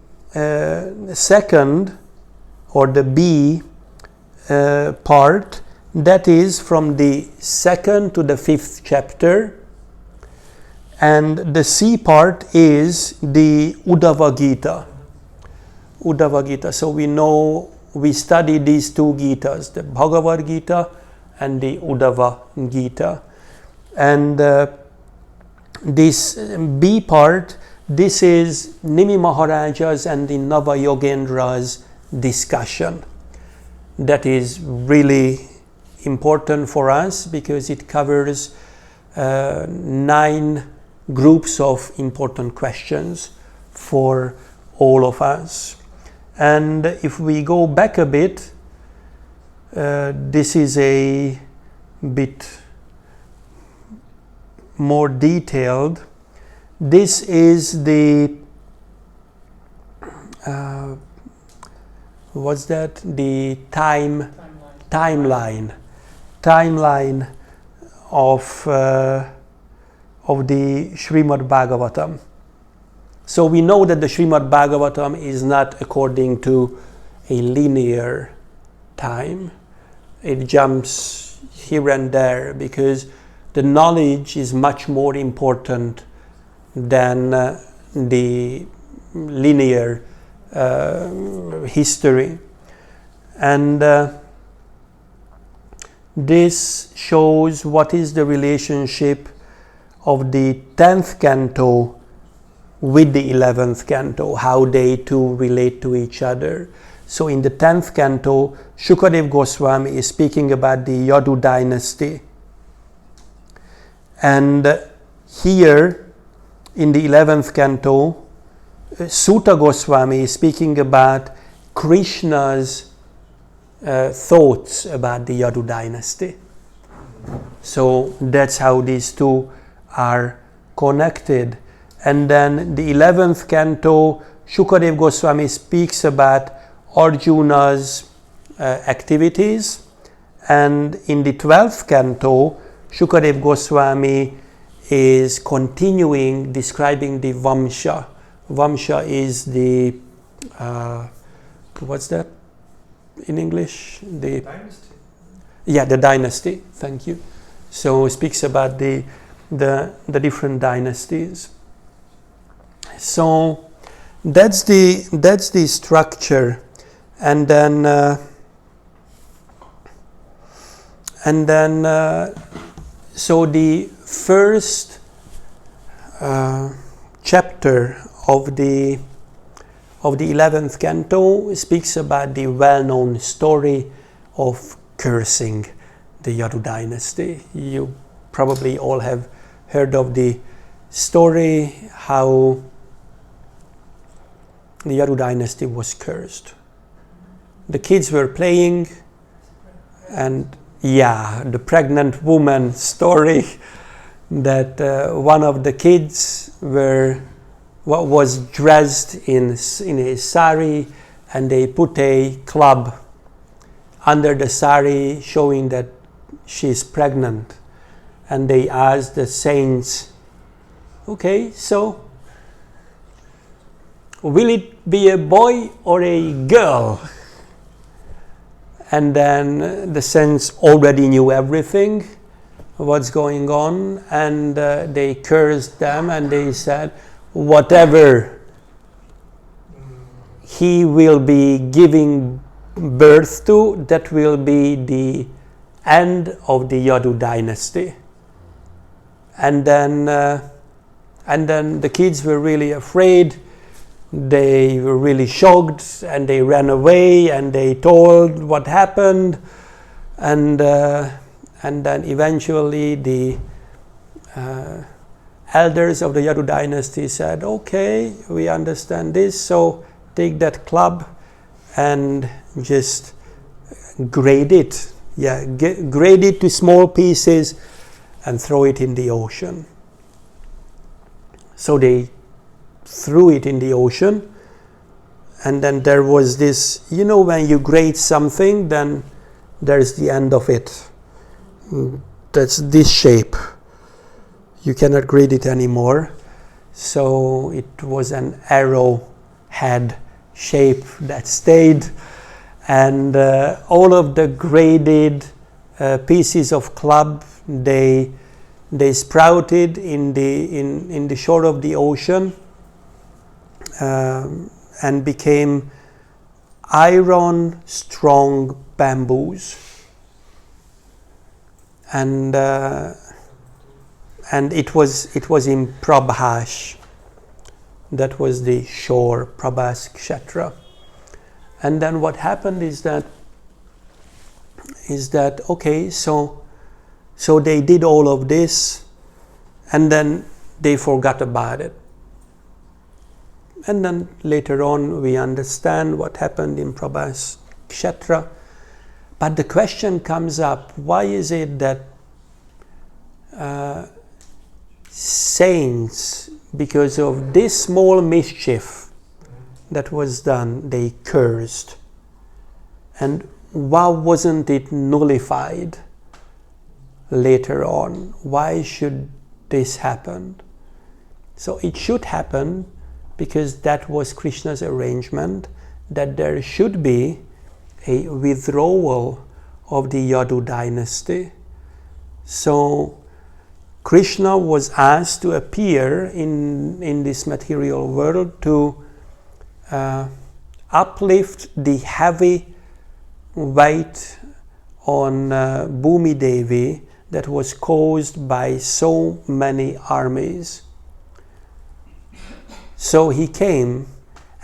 second, or the B part, that is from the 2nd to the 5th chapter, and the C part is the Uddhava Gita. Uddhava Gita. So we study these 2 Gitas, the Bhagavad Gita and the Uddhava Gita. And this B part, this is Nimi Maharaja's and the Nava Yogendra's discussion. That is really important for us because it covers 9 groups of important questions for all of us. And if we go back a bit, this is a bit more detailed. This is the what's that? The timeline of the Srimad Bhagavatam. So we know that the Srimad Bhagavatam is not according to a linear time. It jumps here and there because the knowledge is much more important than the linear history. And this shows what is the relationship of the 10th canto with the 11th canto, how they two relate to each other. So in the 10th canto, Shukadev Goswami is speaking about the Yadu dynasty. And here in the 11th canto, Sutta Goswami is speaking about Krishna's thoughts about the Yadu dynasty. So that's how these two are connected. And then the 11th canto, Shukadev Goswami speaks about Arjuna's activities. And in the 12th canto, Shukadev Goswami is continuing describing the Vamsha. Vamsha is the, what's that in English? The Dynasty. Yeah, the dynasty. Thank you. So it speaks about the different dynasties. So that's the structure, and then so the first chapter of the 11th canto speaks about the well-known story of cursing the Yadu dynasty. You probably all have heard of the story how the Yadu dynasty was cursed. The kids were playing And yeah, the pregnant woman story that one of the kids was dressed in a sari, and they put a club under the sari showing that she's pregnant. And they asked the saints, okay, so will it be a boy or a girl? And then the saints already knew everything, what's going on, and they cursed them, and they said, whatever he will be giving birth to, that will be the end of the Yadu dynasty. And then the kids were really afraid. They were really shocked, and they ran away, and they told what happened, and then eventually the elders of the Yadu dynasty said, okay, we understand this, so take that club and just grade it. Yeah, grade it to small pieces and throw it in the ocean. So they threw it in the ocean, and then there was this, when you grade something, then there's the end of it. That's this shape. You cannot grade it anymore. So it was an arrowhead shape that stayed, and all of the graded pieces of club, they sprouted in the shore of the ocean, and became iron strong bamboos, and it was in Prabhash. That was the shore, Prabhas Kshetra. And then what happened is that okay, so they did all of this, and then they forgot about it. And then later on we understand what happened in Prabhas Kshetra. But the question comes up, why is it that saints, because of this small mischief that was done, they cursed? And why wasn't it nullified later on? Why should this happen? So it should happen because that was Krishna's arrangement, that there should be a withdrawal of the Yadu dynasty. So Krishna was asked to appear in this material world to uplift the heavy weight on Bhumi Devi that was caused by so many armies. So he came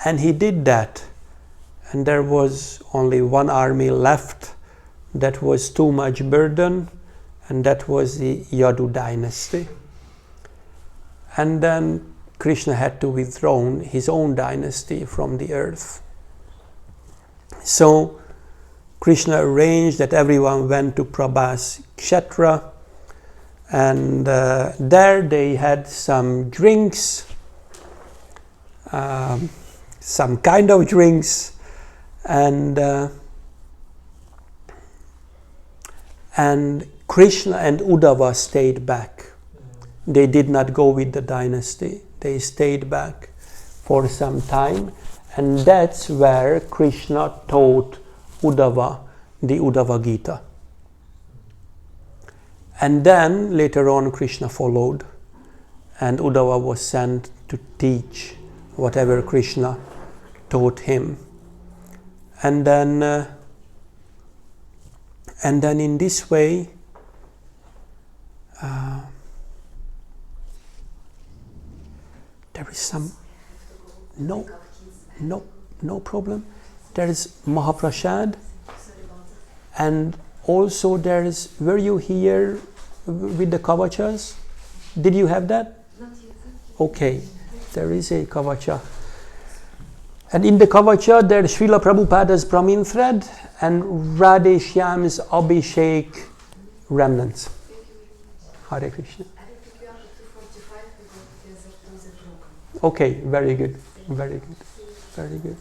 and he did that, and there was only one army left that was too much burden, and that was the Yadu dynasty. And then Krishna had to withdraw his own dynasty from the earth. So Krishna arranged that everyone went to Prabhas Kshetra, and there they had some drinks, some kind of drinks, and Krishna and Uddhava stayed back. They did not go with the dynasty. They stayed back for some time, and that's where Krishna taught Uddhava the Uddhava Gita. And then later on Krishna followed, and Uddhava was sent to teach whatever Krishna taught him. And then in this way there is some no problem. There is Mahaprasad, and also there is, were you here with the kavachas? Did you have that? Not yet. Okay, there is a kavacha. And in the Kavacha, there's Srila Prabhupada's Brahmin thread and Radhe Shyam's Abhishek remnants. Hare Krishna. I will pick you up at 2:45 because there's a program. Okay, very good, very good, very good.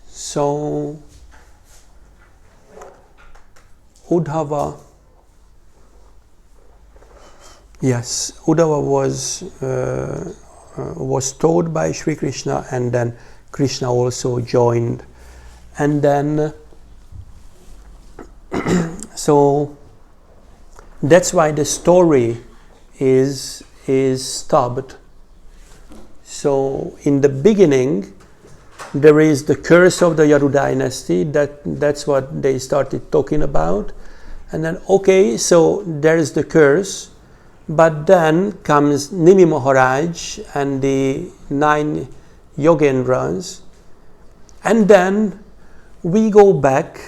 So, Uddhava, yes, Uddhava was taught by Sri Krishna, and then Krishna also joined, and then so that's why the story is stopped. So in the beginning, there is the curse of the Yadu dynasty. That's what they started talking about, and then okay, so there is the curse, but then comes Nimi Maharaj and the 9 Yogendras, and then we go back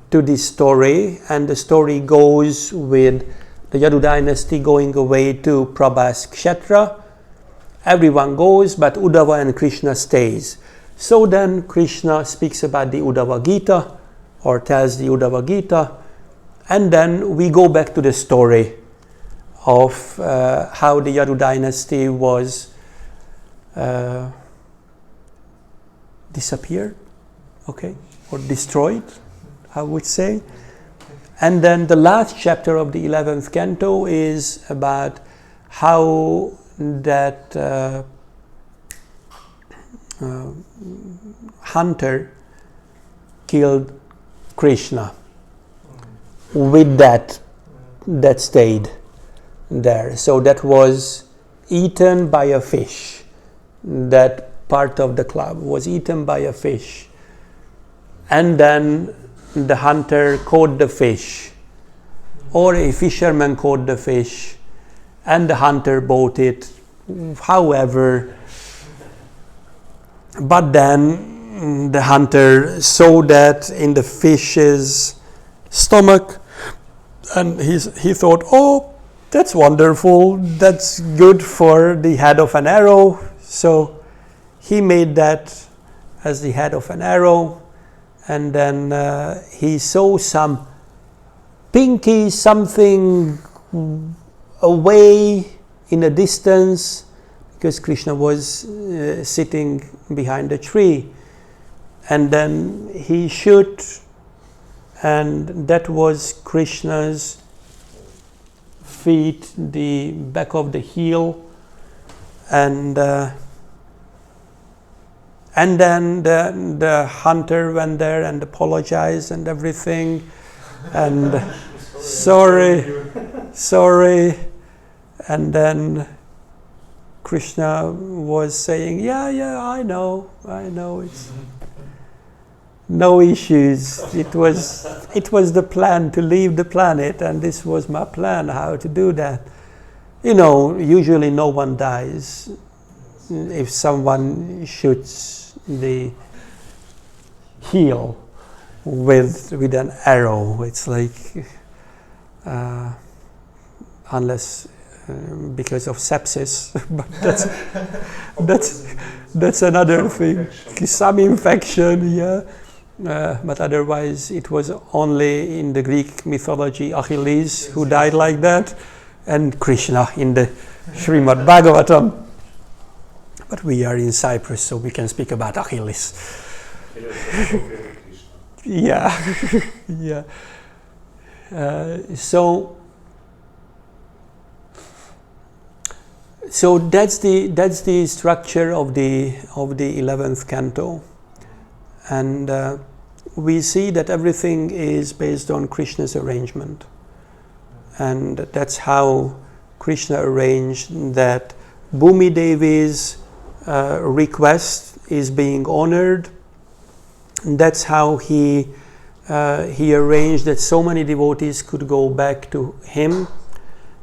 to this story, and the story goes with the Yadu dynasty going away to Prabhas Kshetra. Everyone goes, but Uddhava and Krishna stays. So then Krishna speaks about the Uddhava Gita, or tells the Uddhava Gita, and then we go back to the story of how the Yadu dynasty was disappeared, okay, or destroyed, I would say. And then the last chapter of the 11th canto is about how that hunter killed Krishna with that stayed there. So that was eaten by a fish. That part of the club was eaten by a fish. And then the hunter caught the fish, or a fisherman caught the fish, and the hunter bought it. However, but then the hunter saw that in the fish's stomach, and he thought, oh, that's wonderful, that's good for the head of an arrow. So he made that as the head of an arrow, and then he saw some pinky something away in a distance, because Krishna was sitting behind a tree, and then he shoot, and that was Krishna's feet, the back of the heel, and then the hunter went there and apologized and everything, and sorry, and then Krishna was saying, yeah, I know, it's no issues. It was the plan to leave the planet, and this was my plan how to do that. Usually no one dies if someone shoots the heel with an arrow. It's like unless because of sepsis, but that's another thing. Some infection, yeah. But otherwise, it was only in the Greek mythology Achilles who died like that, and Krishna in the Srimad Bhagavatam. But we are in Cyprus, so we can speak about Achilles. Yeah, yeah. So that's the structure of the 11th canto, and we see that everything is based on Krishna's arrangement, and that's how Krishna arranged that Bhumi Devi's request is being honored. And that's how he arranged that so many devotees could go back to him.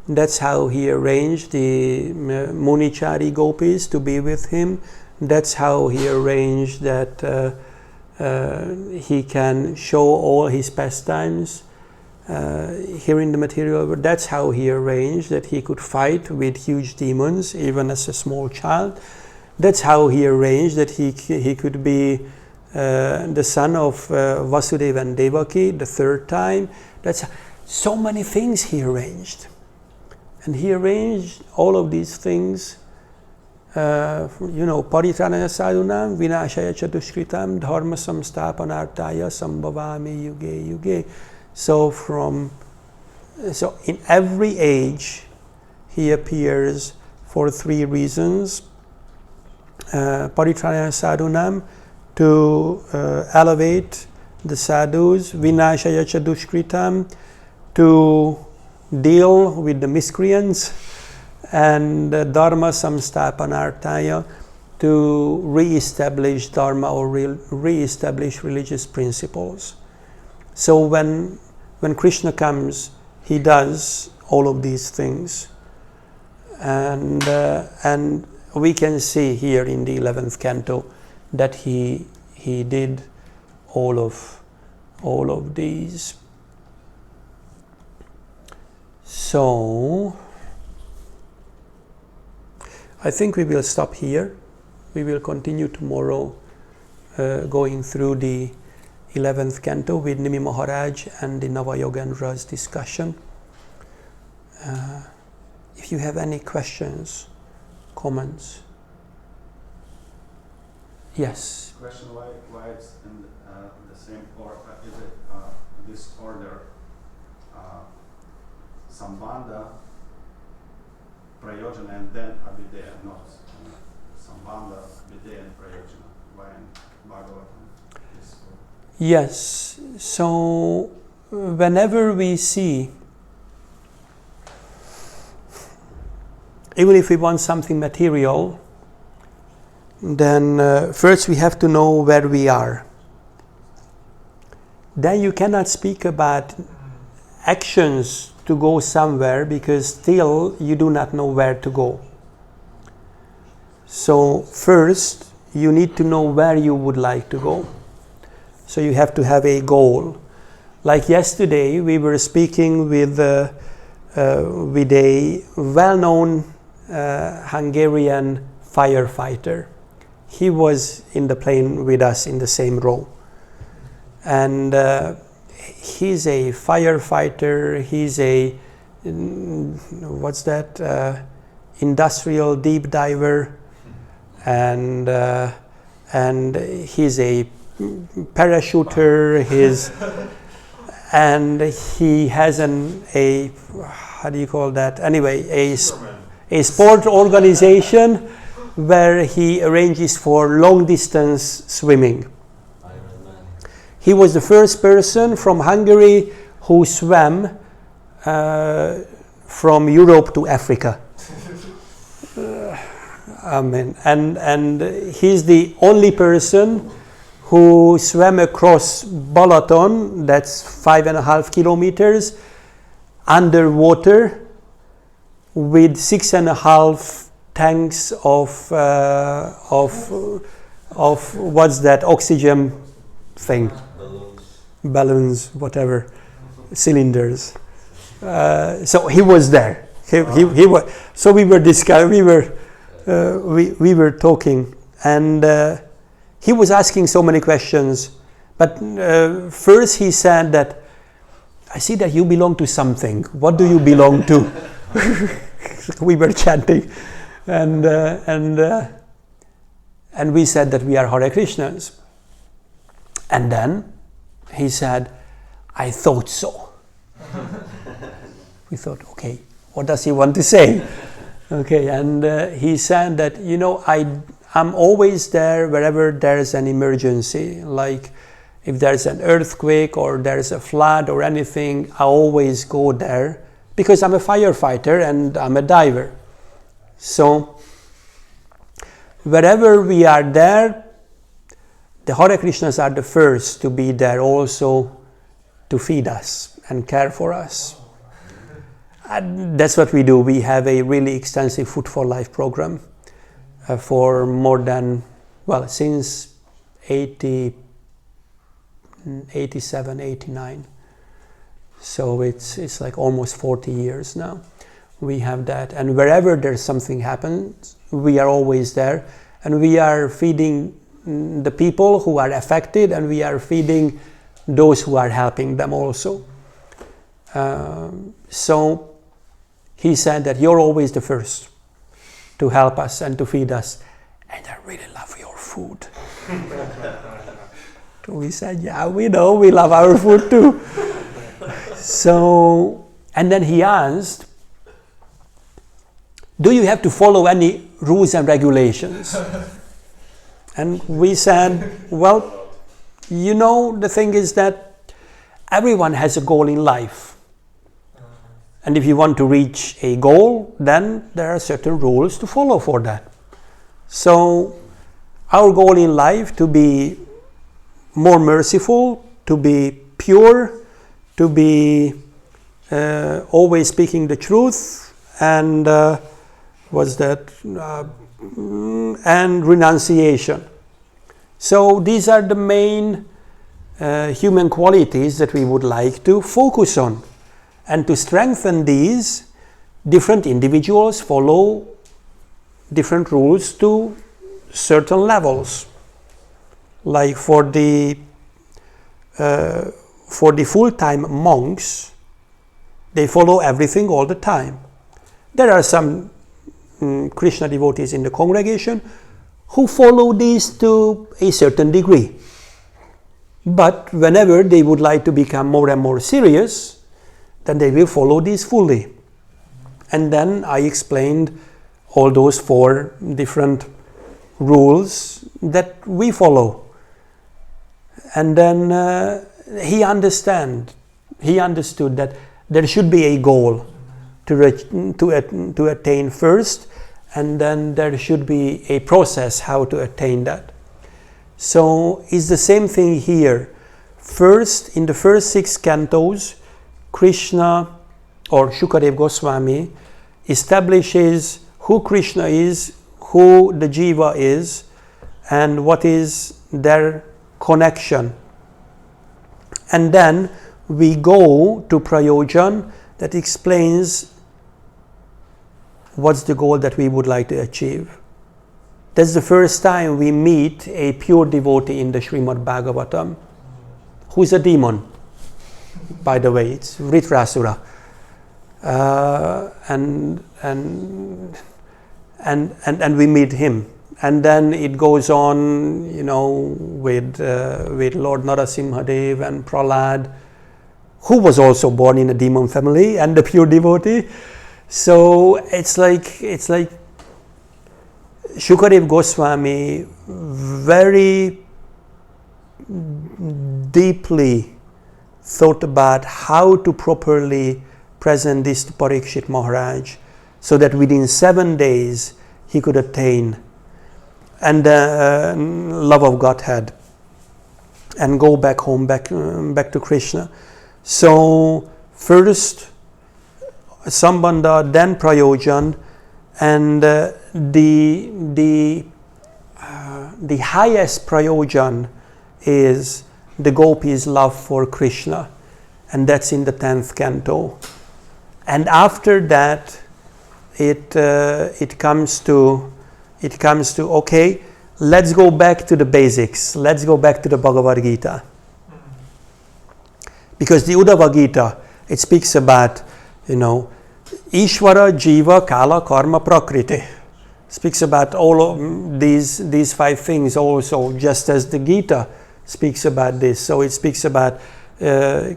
That's how he arranged the Munichari gopis to be with him. That's how he arranged that he can show all his pastimes here in the material world. That's how he arranged that he could fight with huge demons even as a small child. That's how he arranged that he could be the son of Vasudeva and Devaki the third time. That's so many things he arranged. And he arranged all of these things, Paritranaya sadhunam, vinashaya chatushkritam, dharma samstapanartaya sambhavami yuge yuge. So in every age he appears for three reasons. Paritranaya sadhunam, to elevate the sadhus, vinashaya chadushkritam, to deal with the miscreants, and dharma samstapanartaya, to re-establish dharma or re-establish religious principles. So when Krishna comes, he does all of these things, and we can see here in the 11th canto that he did all of these. So I think we will stop here. We will continue tomorrow going through the 11th canto with Nimi Maharaj and the Navayogendra's discussion. If you have any questions, comments. Yes. Question: why it's in the same order? Is it this order? Sambandha, Prayojana, and then Abhideya, not Sambandha, Abhideya, and Prayojana. Why in Bhagavatam? Yes. So whenever we see, even if we want something material, then first we have to know where we are. Then you cannot speak about actions to go somewhere because still you do not know where to go. So first you need to know where you would like to go. So you have to have a goal. Like yesterday we were speaking with a well-known Hungarian firefighter. He was in the plane with us in the same row. And he's a firefighter, he's a, industrial deep diver, and he's a parachuter, and he has a sport organization where he arranges for long distance swimming. He was the first person from Hungary who swam from Europe to Africa. Amen. And he's the only person who swam across Balaton, that's 5.5 kilometers, underwater with 6.5 tanks of what's that oxygen thing? Balloons, whatever, cylinders. So he was there. He was. So we were we were talking, and he was asking so many questions. But first he said that, I see that you belong to something. What do you belong to? We were chatting, and we said that we are Hare Krishnas. And then he said, I thought so. We thought, okay, what does he want to say? Okay, and he said that, I'm always there wherever there's an emergency. Like if there's an earthquake or there's a flood or anything, I always go there because I'm a firefighter and I'm a diver. So wherever we are there, the Hare Krishnas are the first to be there also to feed us and care for us. And that's what we do. We have a really extensive Food for Life program for more than, since 87, 89. So it's like almost 40 years now. We have that, and wherever there's something happens, we are always there, and we are feeding the people who are affected, and we are feeding those who are helping them also. So he said that you're always the first to help us and to feed us, and I really love your food. We said, yeah, we know, we love our food too. So, and then he asked, do you have to follow any rules and regulations? And we said, well, you know, the thing is that everyone has a goal in life. And if you want to reach a goal, then there are certain rules to follow for that. So our goal in life to be more merciful, to be pure, to be always speaking the truth, and and renunciation. So these are the main human qualities that we would like to focus on. And to strengthen these, different individuals follow different rules to certain levels. Like for the full-time monks, they follow everything all the time. There are some Krishna devotees in the congregation who follow these to a certain degree. But whenever they would like to become more and more serious, then they will follow these fully. And then I explained all those 4 different rules that we follow. And then he understood that there should be a goal to attain first, and then there should be a process how to attain that. So it's the same thing here. First, in the first 6 cantos, Krishna or Shukadev Goswami establishes who Krishna is, who the Jiva is, and what is their connection. And then we go to Prayojan that explains what's the goal that we would like to achieve. That's the first time we meet a pure devotee in the Srimad Bhagavatam, who's a demon, by the way. It's Vritrasura. And we meet him. And then it goes on, you know, with Lord Narasimhadev and Prahlad, who was also born in a demon family and a pure devotee. So it's like Shukadev Goswami very deeply thought about how to properly present this to Parikshit Maharaj, so that within 7 days he could attain and love of Godhead and go back home, back to Krishna. So first Sambandha, then Prayojan, and the highest Prayojan is the gopis' love for Krishna, and that's in the 10th canto. And after that, it comes to okay, let's go back to the basics. Let's go back to the Bhagavad Gita, because the Uddhava Gita, it speaks about, you know, Ishvara, Jiva, Kala, Karma, Prakriti. Speaks about all of these 5 things also, just as the Gita speaks about this. So it speaks about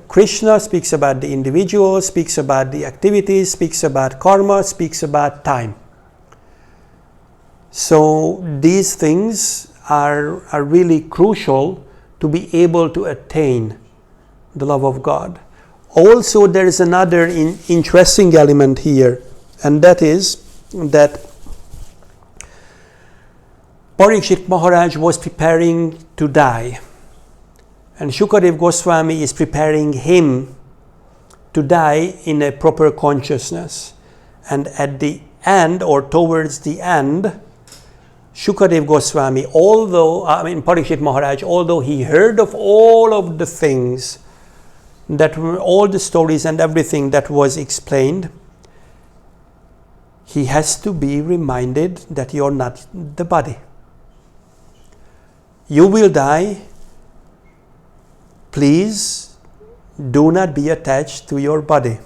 Krishna, speaks about the individual, speaks about the activities, speaks about karma, speaks about time. So these things are really crucial to be able to attain the love of God. Also, there is another interesting element here, and that is that Parikshit Maharaj was preparing to die, and Shukadev Goswami is preparing him to die in a proper consciousness. And at the end, or towards the end, Shukadev Goswami, Parikshit Maharaj, although he heard of all of the things that all the stories and everything that was explained, he has to be reminded that you're not the body. You will die. Please do not be attached to your body.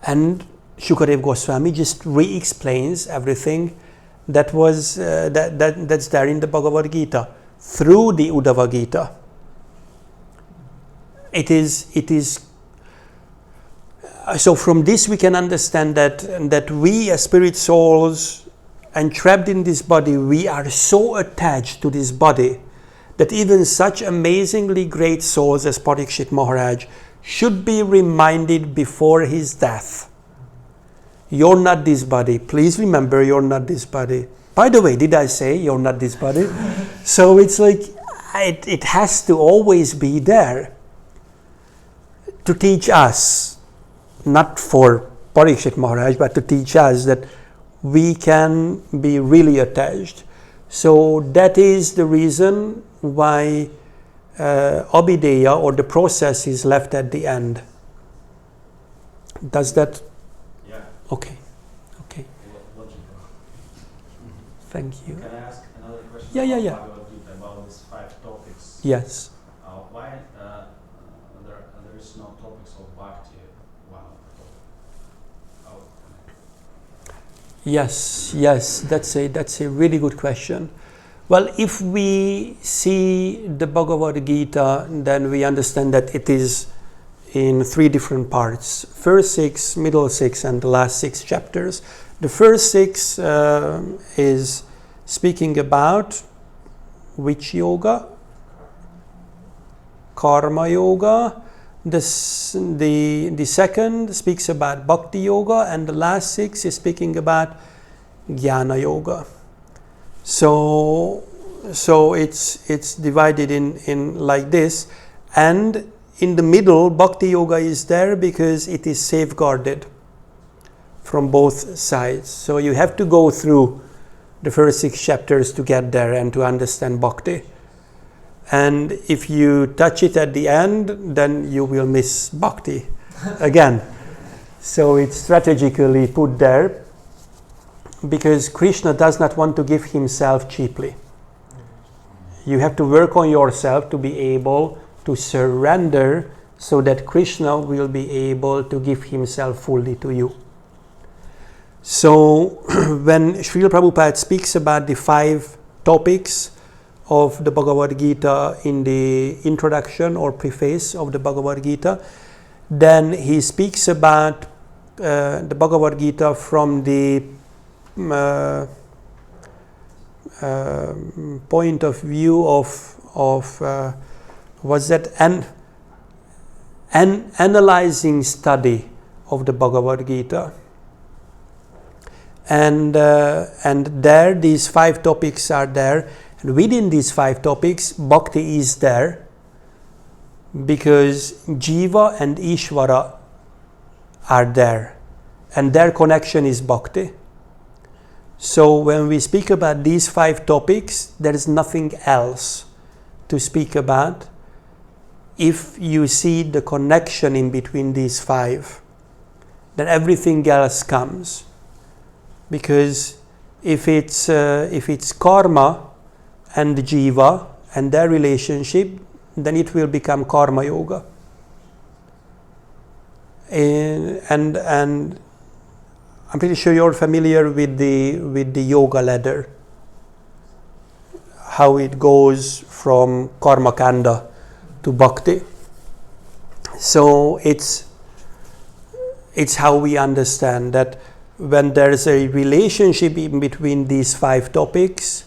And Shukadev Goswami just re-explains everything that was that's there in the Bhagavad Gita through the Uddhava Gita. It is. So from this we can understand that we as spirit souls entrapped in this body, we are so attached to this body that even such amazingly great souls as Parikshit Maharaj should be reminded before his death. You're not this body. Please remember, you're not this body. By the way, did I say you're not this body? So it's like it has to always be there to teach us, not for Parikshit Maharaj, but to teach us that we can be really attached. So that is the reason why Abhideya, or the process, is left at the end. Does that? Yeah. Okay. Logical. Thank you. Can I ask another question? Yeah. Bhagavad Gita, about these 5 topics. Yes. Why there is no topics of bhakti, one of the topics? How Yes, that's a really good question. Well, if we see the Bhagavad Gita, then we understand that it is in 3 different parts. First 6, middle 6, and the last 6 chapters. The first 6 is speaking about which yoga? Karma yoga. The second speaks about Bhakti yoga, and the last 6 is speaking about Jnana yoga. So it's divided in like this, and in the middle Bhakti yoga is there because it is safeguarded from both sides. So you have to go through the first 6 chapters to get there and to understand Bhakti. And if you touch it at the end, then you will miss Bhakti again. So it's strategically put there because Krishna does not want to give himself cheaply. You have to work on yourself to be able to surrender so that Krishna will be able to give himself fully to you. So when Srila Prabhupada speaks about the 5 topics of the Bhagavad Gita in the introduction or preface of the Bhagavad Gita, then he speaks about the Bhagavad Gita from the point of view of was that an analyzing study of the Bhagavad Gita. And there these 5 topics are there. And within these 5 topics, Bhakti is there because Jiva and Ishvara are there, and their connection is Bhakti. So when we speak about these 5 topics, there is nothing else to speak about. If you see the connection in between these 5, then everything else comes. Because if it's karma and jiva and their relationship, then it will become karma yoga. And I'm pretty sure you're familiar with the yoga ladder, how it goes from karma kanda to bhakti. So it's how we understand that when there is a relationship in between these 5 topics,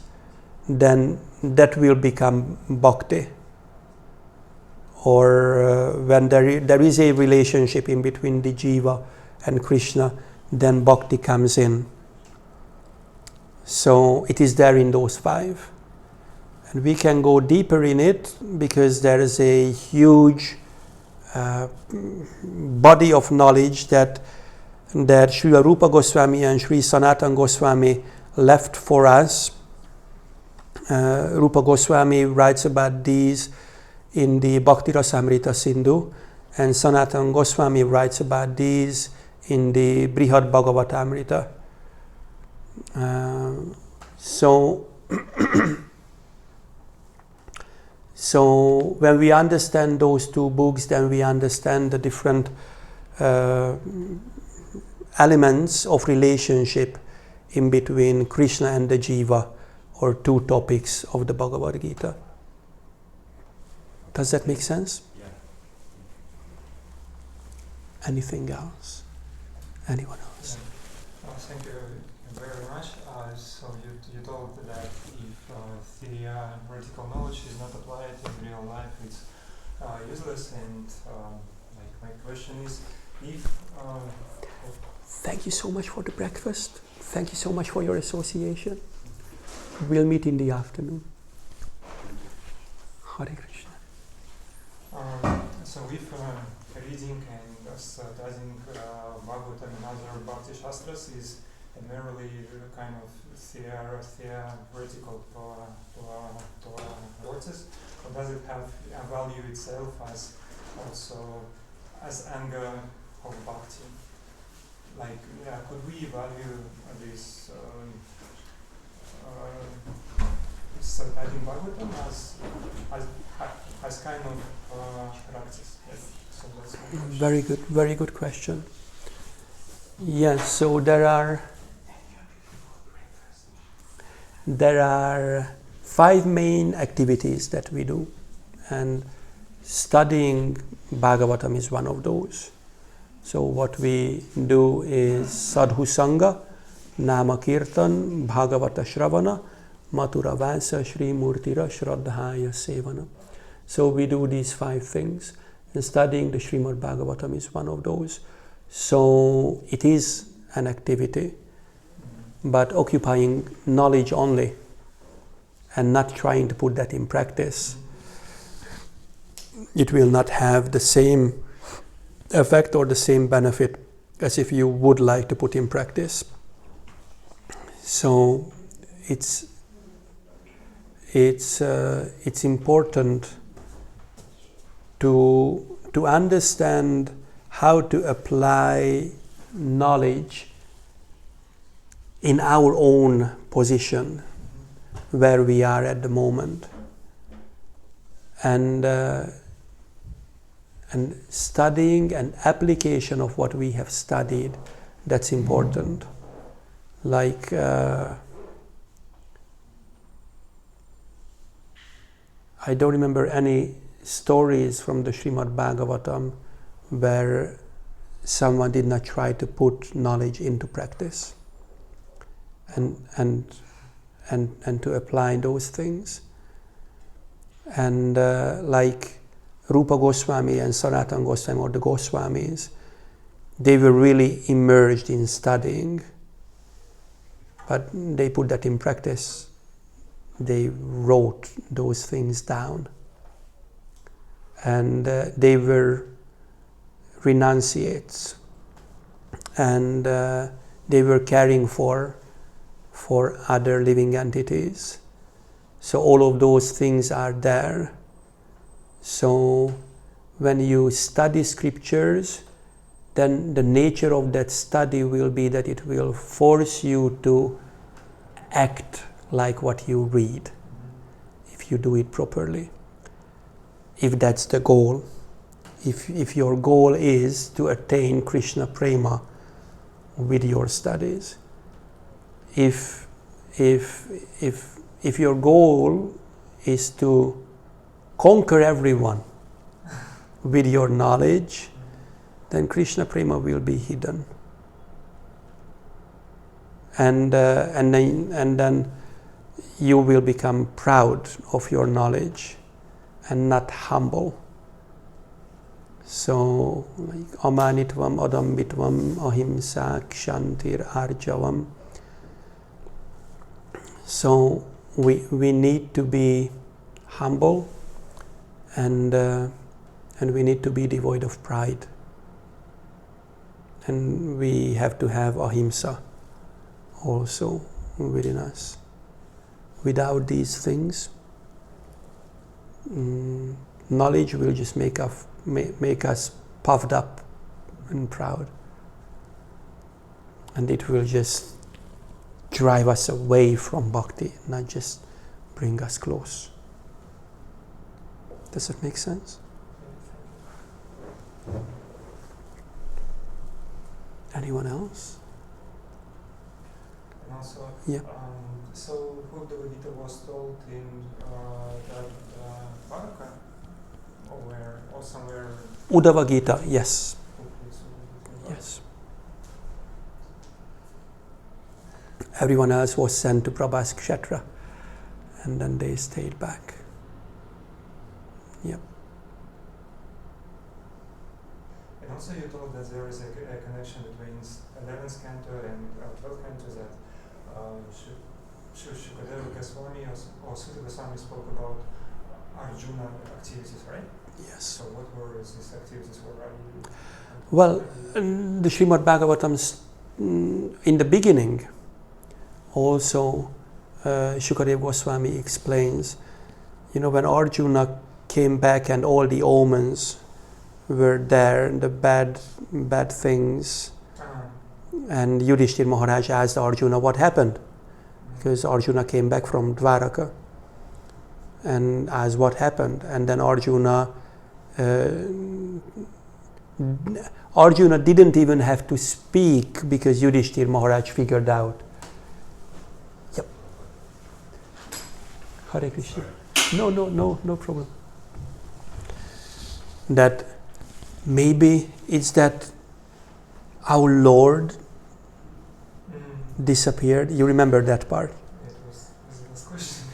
then that will become bhakti. Or when there is a relationship in between the jiva and Krishna, then bhakti comes in. So it is there in those 5. And we can go deeper in it because there is a huge body of knowledge that Srila Rupa Goswami and Sri Sanatana Goswami left for us. Rupa Goswami writes about these in the Bhakti Rasamrita Sindhu, And Sanatana Goswami writes about these in the Brihad Bhagavatamrita. So when we understand those two books, then we understand the different elements of relationship in between Krishna and the Jiva, or two topics of the Bhagavad Gita. Does that make sense? Yeah. Anything else? Anyone else? Thank you very much. So you told that if theoretical knowledge is not applied in real life, it's useless. And my question is, if Thank you so much for the breakfast. Thank you so much for your association. We'll meet in the afternoon. Hare Krishna. So if reading and studying Bhagavatam and other Bhakti Shastras is merely kind of theoretical process, or does it have a value itself as also as anger of Bhakti? Like, could we value this studying Bhagavatam as kind of practice? Yes. So that's my question. Very good question. Yes, so there are 5 main activities that we do, and studying Bhagavatam is one of those. So what we do is Sadhu Sangha, Nama Kirtan, Bhagavata Shravana, Mathura Vasa, Shri Murtira, Shraddhaya Sevana. So we do these 5 things, and studying the Srimad Bhagavatam is one of those. So it is an activity, but occupying knowledge only and not trying to put that in practice, it will not have the same effect or the same benefit as if you would like to put in practice. So it's important to understand how to apply knowledge in our own position where we are at the moment, and studying and application of what we have studied, that's important. Like I don't remember any stories from the Srimad Bhagavatam where someone did not try to put knowledge into practice and to apply those things. And like Rupa Goswami and Sanatana Goswami, or the Goswamis, they were really immersed in studying, but they put that in practice. They wrote those things down, and they were renunciates, and they were caring for other living entities. So all of those things are there. So when you study scriptures, then the nature of that study will be that it will force you to act like what you read, if you do it properly, if that's the goal. If your goal is to attain Krishna Prema with your studies, if your goal is to conquer everyone with your knowledge, then Krishna Prema will be hidden, and then you will become proud of your knowledge and not humble. So, like amanitvam, adambitvam, ahimsa, kshantir, arjavam. So we need to be humble, and we need to be devoid of pride, and we have to have ahimsa also within us. Without these things, knowledge will just make us puffed up and proud. And it will just drive us away from bhakti, not just bring us close. Does it make sense? Anyone else? And also, Yeah. so Bhagavad Gita was told in that Bharaka, or somewhere. Uddhava Gita, yes. Yes. Everyone else was sent to Prabhu's Kshetra, and then they stayed back. Yep. And also you told that there is a connection between 11th canto and 12th canto, that Shukadeva Goswami or Sutta Goswami spoke about Arjuna activities, right? Yes. So what were these activities? Well, the Srimad Bhagavatam, in the beginning, also Shukadeva Goswami explains, when Arjuna came back and all the omens were there, the bad things, and Yudhishthir Maharaj asked Arjuna what happened, because Arjuna came back from Dwaraka and asked what happened, and then Arjuna didn't even have to speak because Yudhishthir Maharaj figured out. Yep. Hare Krishna. No problem. That maybe it's that our Lord disappeared. You remember that part? It was the last question.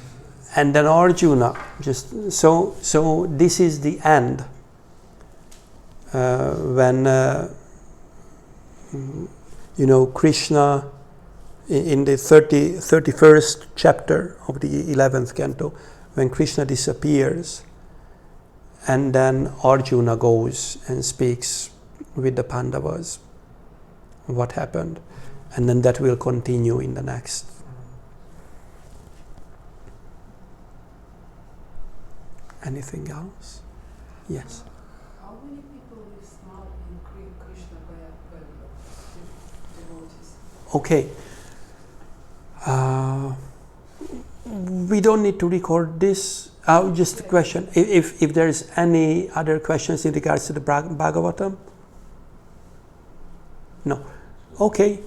And then Arjuna, just so this is the end. When Krishna in the 31st chapter of the 11th canto, when Krishna disappears, and then Arjuna goes and speaks with the Pandavas what happened, and then that will continue in the next. Anything else? Yes. How many people live now in Krishna devotees? Okay. We don't need to record this. Just a question. If there is any other questions in regards to the Bhagavatam? No. Okay.